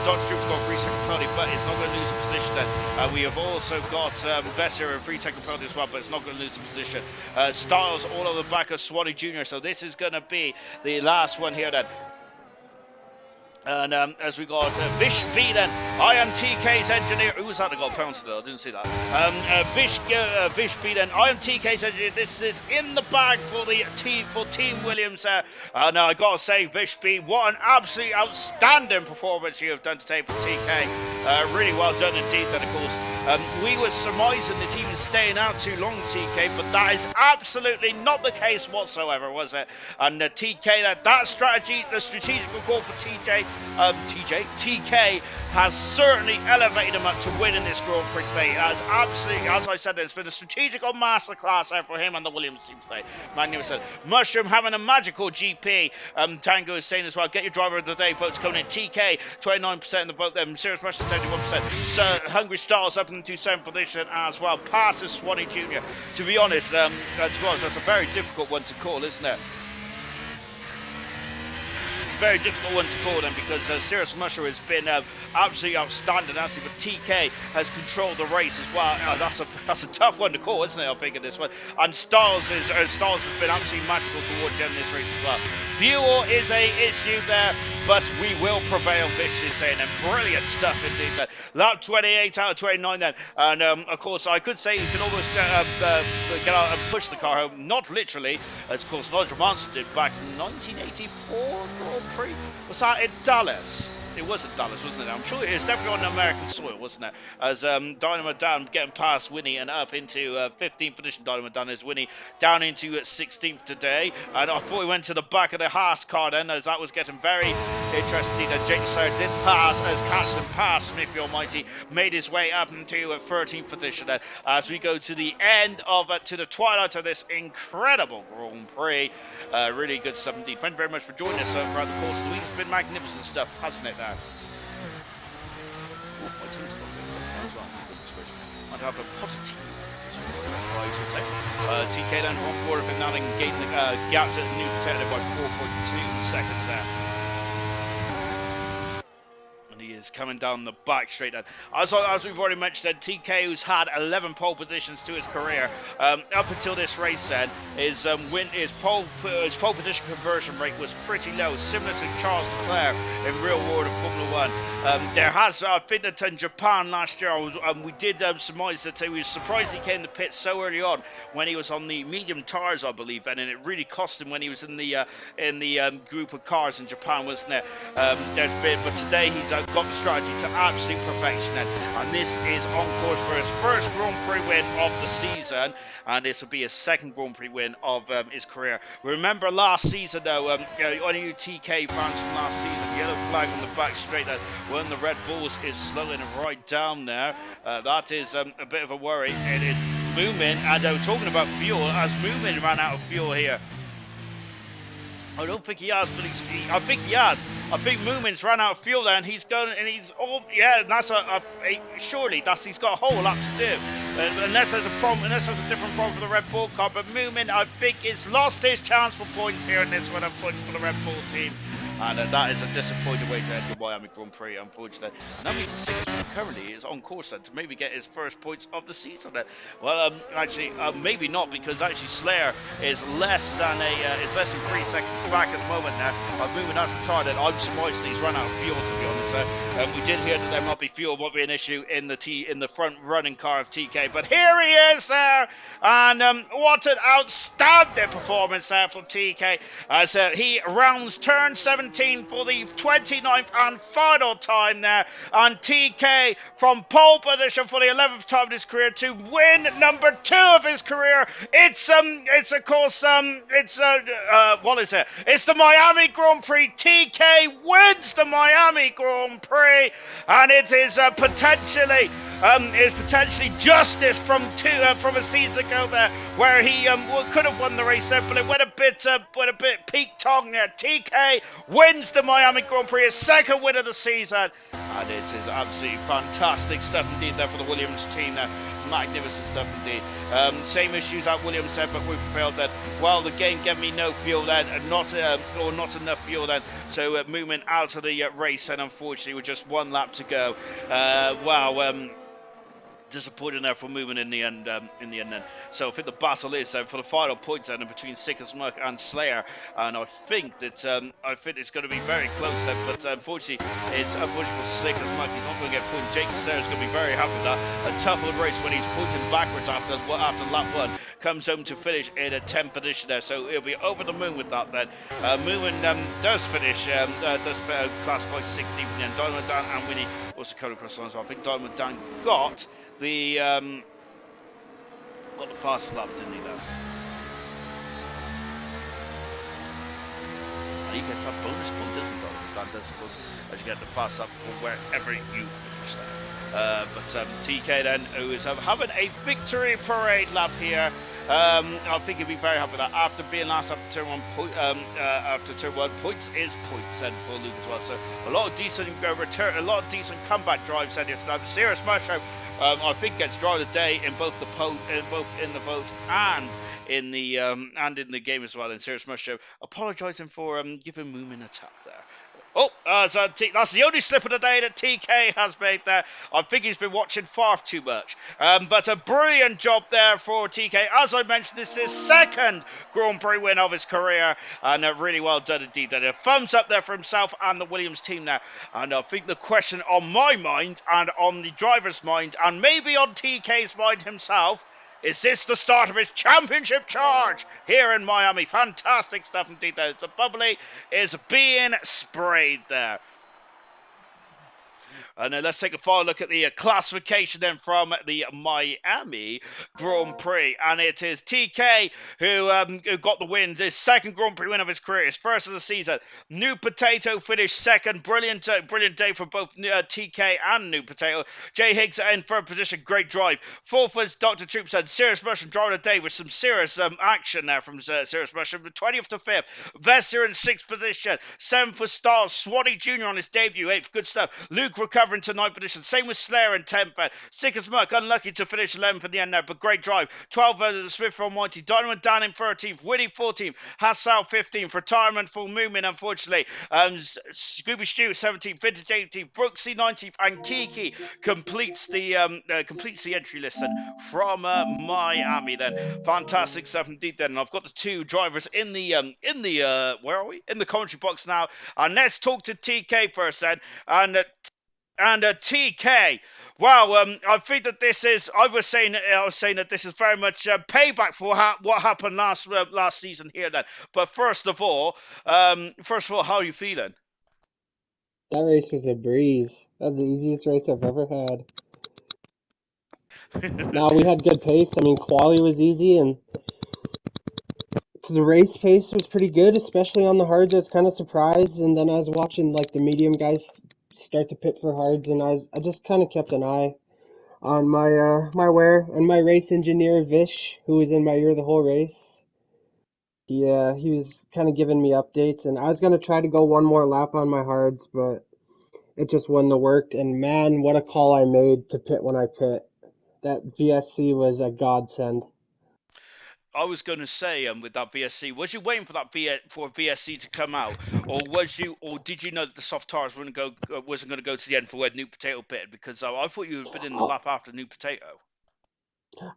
Dodge Droop's got a 3-second penalty, but it's not going to lose a position then. We have also got Vesser a 3-second penalty as well, but it's not going to lose a position. Styles all over the back of Swanee Jr., so this is going to be the last one here then. And as we got Vish Beeden, I am TK's engineer. Who was that that got pounced there? I didn't see that. Vish Beeden, I am TK's engineer. This is in the bag for the Team Williams. And I gotta say, Vish B, what an absolutely outstanding performance you have done today for TK. Really well done indeed. Then of course, we were surmising the team is staying out too long, TK, but that is absolutely not the case whatsoever, was it? And TK, that strategy, the strategical call for TK has certainly elevated him up to winning this Grand Prix today. As absolutely, as I said, it's been a strategical masterclass there for him and the Williams team today. Magnificent. Mushroom having a magical GP. Tango is saying as well, get your driver of the day votes coming in. TK, 29% of the vote. Serious Mushroom, 71%. So, Hungry Stars up into 7th position as well. Passes Swanee Jr. To be honest, that's a very difficult one to call, isn't it? Very difficult one to call them because Cirrus Musher has been absolutely outstanding. Actually, but TK has controlled the race as well. That's a tough one to call, isn't it? I think at this one. And Stars has been absolutely magical towards the end of this race as well. Fuel is a issue there, but we will prevail. Vish is saying, and brilliant stuff indeed. There. Lap 28 out of 29 then, and of course I could say you can almost get out and push the car home. Not literally, as of course Nigel Mansell did back in 1984 Grand Prix. Was that in Dallas? It was at Dallas, wasn't it? I'm sure it is definitely on American soil, wasn't it? As Dynamo Dan getting past Winnie and up into 15th position. Dynamo Dan is Winnie down into 16th today. And I thought he went to the back of the Haas car then, as that was getting very interesting. And James Sawyer did pass as Caxton passed Smithy Almighty, made his way up into 13th position. Then, as we go to the end of to the twilight of this incredible Grand Prix. Really good stuff indeed. Thank you very much for joining us throughout the course of the week. It's been magnificent stuff, hasn't it? Now. Oh, my team's got a bit as well. Might have a positive. I should say. TK down to 1/4 of him now, engaging the gap to the new competitor by 4.2 seconds there. He is coming down the back straight then. As we've already mentioned, TK, who's had 11 pole positions to his career, up until this race then, his pole position conversion rate was pretty low, similar to Charles Leclerc in real world of Formula 1. There has, I think that in Japan last year, we did surmise that he was surprised he came to pit so early on when he was on the medium tires, I believe, and it really cost him when he was in the group of cars in Japan, wasn't it? But today he's got the strategy to absolute perfection then. And this is on course for his first Grand Prix win of the season, and this will be his second Grand Prix win of his career. Remember last season though, any you TK fans from last season, yellow flag on the back straight there when the Red Bulls is slowing right down there. That is a bit of a worry. It is Moomin, and talking about fuel, as Moomin ran out of fuel here. I don't think he has, but I think he has. I think Moomin's run out of fuel there, and he's going, and he's that's surely he's got a whole lot to do. Unless there's a problem, unless there's a different problem for the Red Bull car, but Moomin, I think, has lost his chance for points here in this one, I'm putting for the Red Bull team. And that is a disappointing way to end the Miami Grand Prix, unfortunately. And that means the Singapore currently is on course then to maybe get his first points of the season. Then. Well, actually, maybe not, because actually Slayer is less than 3 seconds back at the moment now. Moving out from retired, and I'm surprised that he's run out of fuel, to be honest. We did hear that there might be fuel, might be an issue in the front running car of TK, but here he is there, and what an outstanding performance there from TK as he rounds turn 17 for the 29th and final time there, and TK from pole position for the 11th time in his career to win number 2 of his career. It's of course what is it? It's the Miami Grand Prix. TK wins the Miami Grand Prix, and it is potentially justice from a season ago there, where he could have won the race there, but it went a bit peak tongue there. TK wins the Miami Grand Prix, his second win of the season, and it is absolutely fantastic stuff indeed there for the Williams team there. Magnificent stuff indeed. Same issues that Williams said, but we failed then. Well, the game gave me no fuel then, and not enough fuel then, so moving out of the race, and unfortunately with just one lap to go. disappointing there for moving in the end. Then, so I think the battle is for the final points then between Sickers Muck and Slayer, and I think it's going to be very close then. But unfortunately, it's unfortunate for Sickers Muck. He's not going to get points. Jake Slayer is going to be very happy with that. A tough old race when he's pointing backwards after lap one, comes home to finish in a 10th position there. So he'll be over the moon with that then. Moon does finish, classify 16th, and then Dynamo Dan and Winnie also coming across the line. So I think Dynamo Dan got the fast lap, didn't he, though? And he gets that bonus point, doesn't he? Dan does, of course, as you get the fast lap from wherever you finish there. But TK then, who is having a victory parade lap here. I think he'll be very happy with that. After being last after turn one, points is points then for Luke as well. So a lot of decent a lot of decent comeback drives then here tonight. The serious smash out. I think gets drive of the day in both in the vote and in the game as well. And Serious Smash Show apologising for giving Moomin a tap there. Oh, that's the only slip of the day that TK has made there. I think he's been watching far too much. But a brilliant job there for TK. As I mentioned, this is his second Grand Prix win of his career. And really well done indeed. A thumbs up there for himself and the Williams team there. And I think the question on my mind and on the driver's mind and maybe on TK's mind himself, is this the start of his championship charge here in Miami? Fantastic stuff indeed there. The bubbly is being sprayed there. And then let's take a final look at the classification then from the Miami Grand Prix. And it is TK who got the win, his second Grand Prix win of his career, his first of the season. New Potato finished second. Brilliant day for both TK and New Potato. Jay Higgs in third position, great drive. Fourth was Dr. Troops and Serious Mushroom driving the day with some serious action there from Serious Mushroom. 20th to 5th. Vester in 6th position. 7th was Stars. Swanee Jr. on his debut. 8th, good stuff. Luke recovering to 9th position. Same with Slayer in 10th. Sick as Muck, unlucky to finish 11th in the end there, but great drive. 12th the Smith Almighty. Dynamo Dan in 13th. Winnie 14th. Hassel 15th. Retirement for Moomin, unfortunately. Scooby Stew 17th. Vintage 18th. Brooksy 19th. And Kiki completes the entry list then from Miami then. Fantastic stuff indeed then. And I've got the two drivers in the where are we? In the commentary box now. And let's talk to TK first then. And TK, wow, I think that this is. I was saying that this is very much payback for what happened last season here. Then, but first of all, how are you feeling? That race was a breeze. That was the easiest race I've ever had. Now we had good pace. I mean, quali was easy, and the race pace was pretty good, especially on the hards. I was kind of surprised, and then I was watching like the medium guys start to pit for hards, and I just kind of kept an eye on my wear and my race engineer Vish, who was in my ear the whole race. He was kind of giving me updates, and I was gonna try to go one more lap on my hards, but it just wouldn't have worked. And man, what a call I made to pit when I pit. That VSC was a godsend. I was going to say, with that VSC, was you waiting for VSC to come out, or did you know that the soft tires wasn't going to go to the end for where New Potato pitted? Because I thought you had been in the lap after New Potato.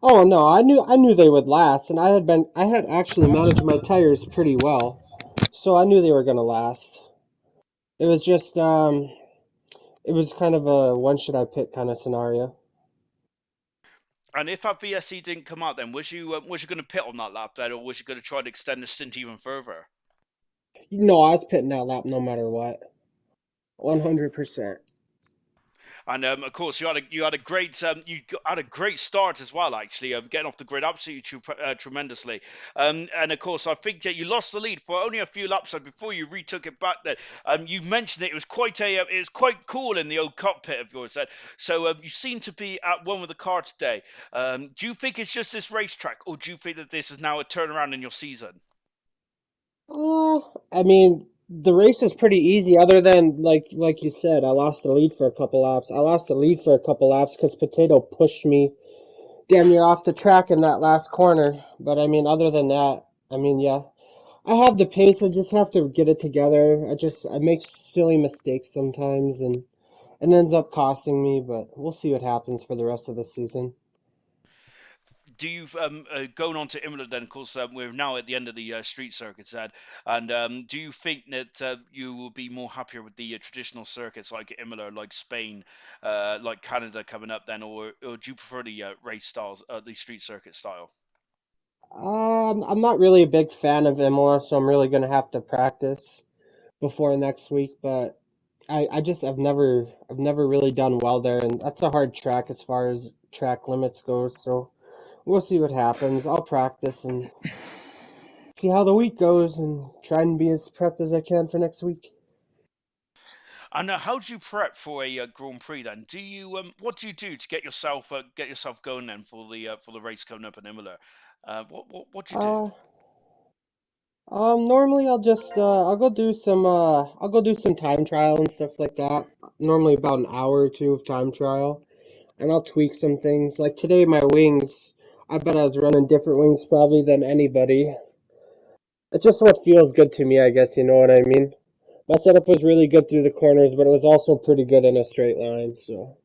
Oh no, I knew they would last, and I had actually managed my tires pretty well, so I knew they were gonna last. It was just it was kind of a when should I pit kind of scenario. And if that VSC didn't come out, then was you going to pit on that lap then, or was you going to try to extend the stint even further? No, I was pitting that lap no matter what, 100%. And of course, you had a great start as well. Actually, getting off the grid absolutely tremendously. And of course, I think that you lost the lead for only a few laps before you retook it back. Then you mentioned it was quite cool in the old cockpit of yours. Then, so you seem to be at one with the car today. Do you think it's just this racetrack, or do you think that this is now a turnaround in your season? I mean, the race was pretty easy, other than like you said, I lost the lead for a couple laps. I lost the lead for a couple laps because Potato pushed me damn near off the track in that last corner. But I mean, other than that, I mean, yeah, I have the pace. I just have to get it together. I make silly mistakes sometimes, and it ends up costing me, but we'll see what happens for the rest of the season. Do you going on to Imola then? Of course, we're now at the end of the street circuits, Ed. And do you think that you will be more happier with the traditional circuits like Imola, like Spain, like Canada coming up then, or do you prefer the race styles, the street circuit style? I'm not really a big fan of Imola, so I'm really gonna have to practice before next week. But I've never really done well there, and that's a hard track as far as track limits goes. So we'll see what happens. I'll practice and see how the week goes, and try and be as prepped as I can for next week. And how do you prep for a Grand Prix then? Do you what do you do to get yourself going then for the race coming up in Imola? What do you do? Uh, normally I'll go do some time trial and stuff like that. Normally about an hour or two of time trial, and I'll tweak some things. Like today, my wings, I bet I was running different wings probably than anybody. It's just what feels good to me, I guess, you know what I mean? My setup was really good through the corners, but it was also pretty good in a straight line, so.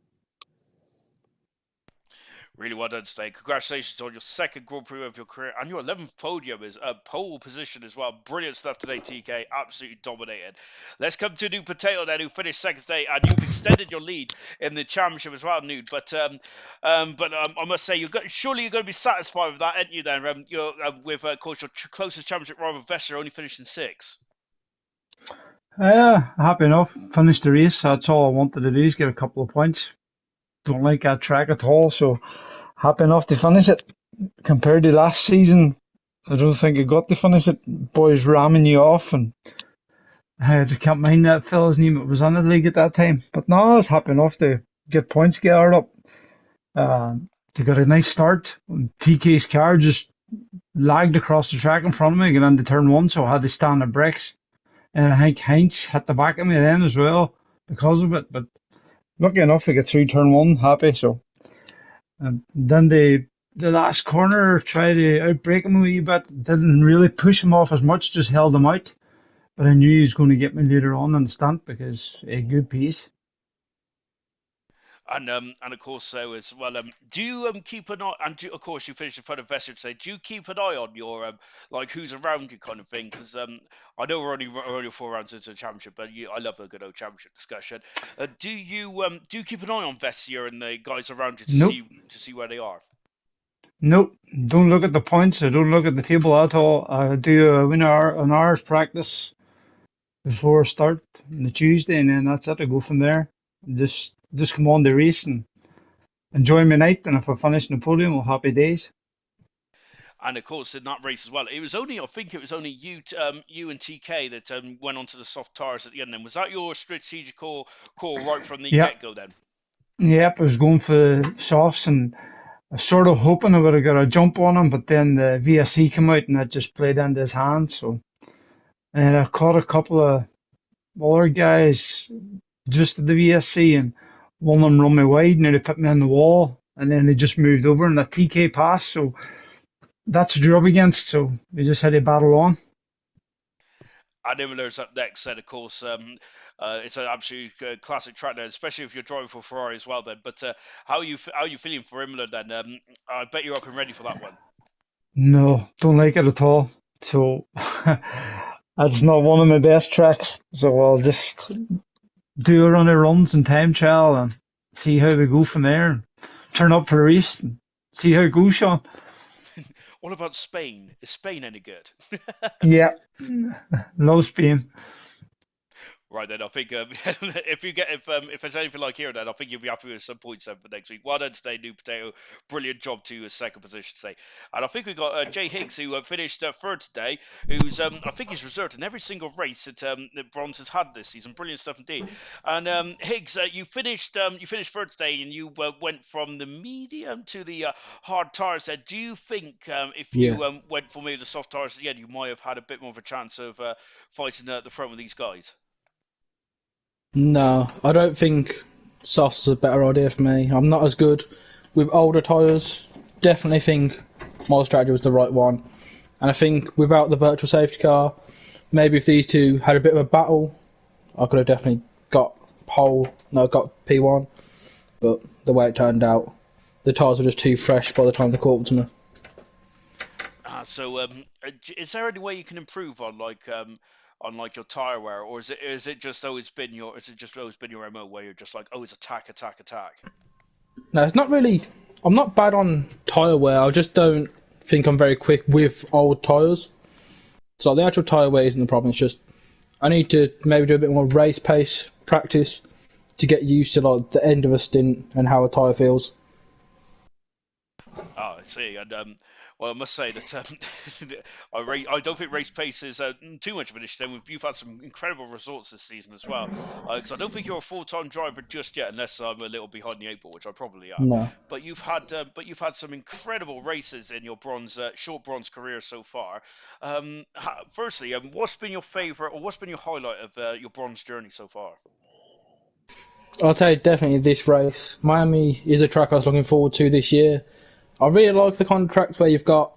Really well done today. Congratulations on your second Grand Prix of your career and your 11th podium is a pole position as well. Brilliant stuff today, TK. Absolutely dominated. Let's come to New Potato then, who finished second today, and you've extended your lead in the championship as well, Nude. But I must say, surely you're going to be satisfied with that, aren't you? Then you're with, of course, your closest championship rival, Vesser, only finishing sixth. Yeah, happy enough. Finished the race. That's all I wanted to do is get a couple of points. Don't like that track at all, so happy enough to finish it. Compared to last season, I don't think I got to finish it. Boys ramming you off, and I can't mind that fella's name that was on the league at that time. But no, I was happy enough to get points gathered up. To get a nice start. TK's car just lagged across the track in front of me, get into turn one, so I had to stand the brakes. And I think Heinz hit the back of me then as well because of it. But lucky enough to get through turn one, happy. So then the last corner tried to outbrake him a wee bit. Didn't really push him off as much, just held him out. But I knew he was going to get me later on in the stunt because a good piece. And of course, so as well. Do you keep an eye? And of course, you finished in front of Vesser today. Do you keep an eye on your like who's around you kind of thing? Because I know we're only 4 rounds into the championship, but I love a good old championship discussion. Do you keep an eye on Vesser and the guys around you Nope, to see where they are? nope. Don't look at the points. I don't look at the table at all. I do an hour's practice before start on the Tuesday, and then that's it. I go from there. Just come on the race and enjoy my night, and if I finish in the podium, well, happy days. And of course, in that race as well, I think it was only you and TK that went onto the soft tires at the end. Then was that your strategic call right from the Yep, get go? Then. yep. I was going for the softs, and I was sort of hoping I would have got a jump on him, but then the VSC came out, and that just played into his hands. So, and I caught a couple of other guys just at the VSC, and one of them run me wide, and they put me on the wall, and then they just moved over, and the TK passed. So that's what you're up against. So we just had to battle on. And Imler's up next, then of course, it's an absolute classic track there, especially if you're driving for Ferrari as well. Then, but how are you feeling for Imola then? I bet you're up and ready for that one. No, don't like it at all. So that's not one of my best tracks. So I'll just do a run of runs and time trial and see how we go from there. And turn up for a race and see how it goes, Sean. What about Spain? Is Spain any good? Yeah, love Spain. Right then, I think if there's anything like here, then I think you'll be happy with some points then for next week. Well done today, New Potato. Brilliant job to a second position today. And I think we got Jay Higgs who finished third today. Who's I think he's reserved in every single race that Bronze has had this season. Brilliant stuff indeed. And Higgs, you finished third today, and you went from the medium to the hard tires. There, do you think if Yeah. you went for maybe the soft tires at the end, you might have had a bit more of a chance of fighting at the front with these guys? No, I don't think softs is a better idea for me. I'm not as good with older tyres. Definitely think my strategy was the right one. And I think without the virtual safety car, maybe if these two had a bit of a battle, I could have definitely got pole, no, got P1. But the way it turned out, the tyres were just too fresh by the time they caught up to me. So is there any way you can improve on your tire wear, or is it just always been your MO where you're just like, oh, it's attack, attack, attack? No, it's not really. I'm not bad on tyre wear. I just don't think I'm very quick with old tyres. So the actual tyre wear isn't the problem. It's just I need to maybe do a bit more race pace practice to get used to like the end of a stint and how a tyre feels. Oh, I see. And well, I must say that I don't think race pace is too much of an issue. You've had some incredible results this season as well. Because I don't think you're a full-time driver just yet, unless I'm a little behind the eight ball, which I probably am. No. But you've had some incredible races in your short bronze career so far. Firstly, what's been your favourite, or what's been your highlight of your bronze journey so far? I'll say definitely this race. Miami is a track I was looking forward to this year. I really like the kind of tracks where you've got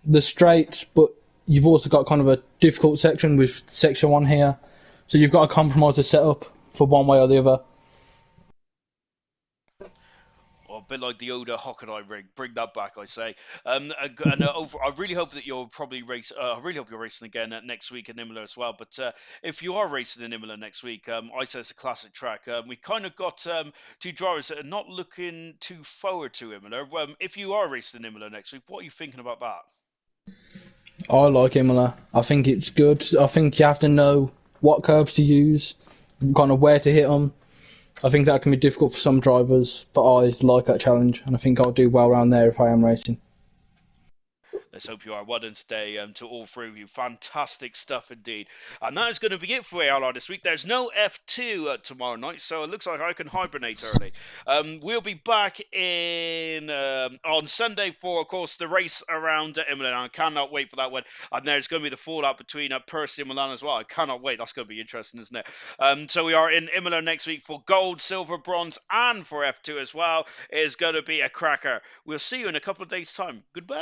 the straights, but you've also got kind of a difficult section with section 1 here. So you've got to compromise the setup for one way or the other. Well, a bit like the Oda Hockenheim rig, bring that back, I say. I really hope that you'll probably race. I really hope you're racing again next week in Imola as well. But if you are racing in Imola next week, I say it's a classic track. We kind of got two drivers that are not looking too forward to Imola. If you are racing in Imola next week, what are you thinking about that? I like Imola. I think it's good. I think you have to know what curves to use, kind of where to hit them. I think that can be difficult for some drivers, but I like that challenge, and I think I'll do well around there if I am racing. Let's hope you are. Well done today to all three of you. Fantastic stuff indeed. And that is going to be it for ALR this week. There's no F2 tomorrow night, so it looks like I can hibernate early. We'll be back on Sunday for, of course, the race around Imola. I cannot wait for that one. And there's going to be the fallout between Percy and Milan as well. I cannot wait. That's going to be interesting, isn't it? So we are in Imola next week for gold, silver, bronze, and for F2 as well. It is going to be a cracker. We'll see you in a couple of days' time. Goodbye.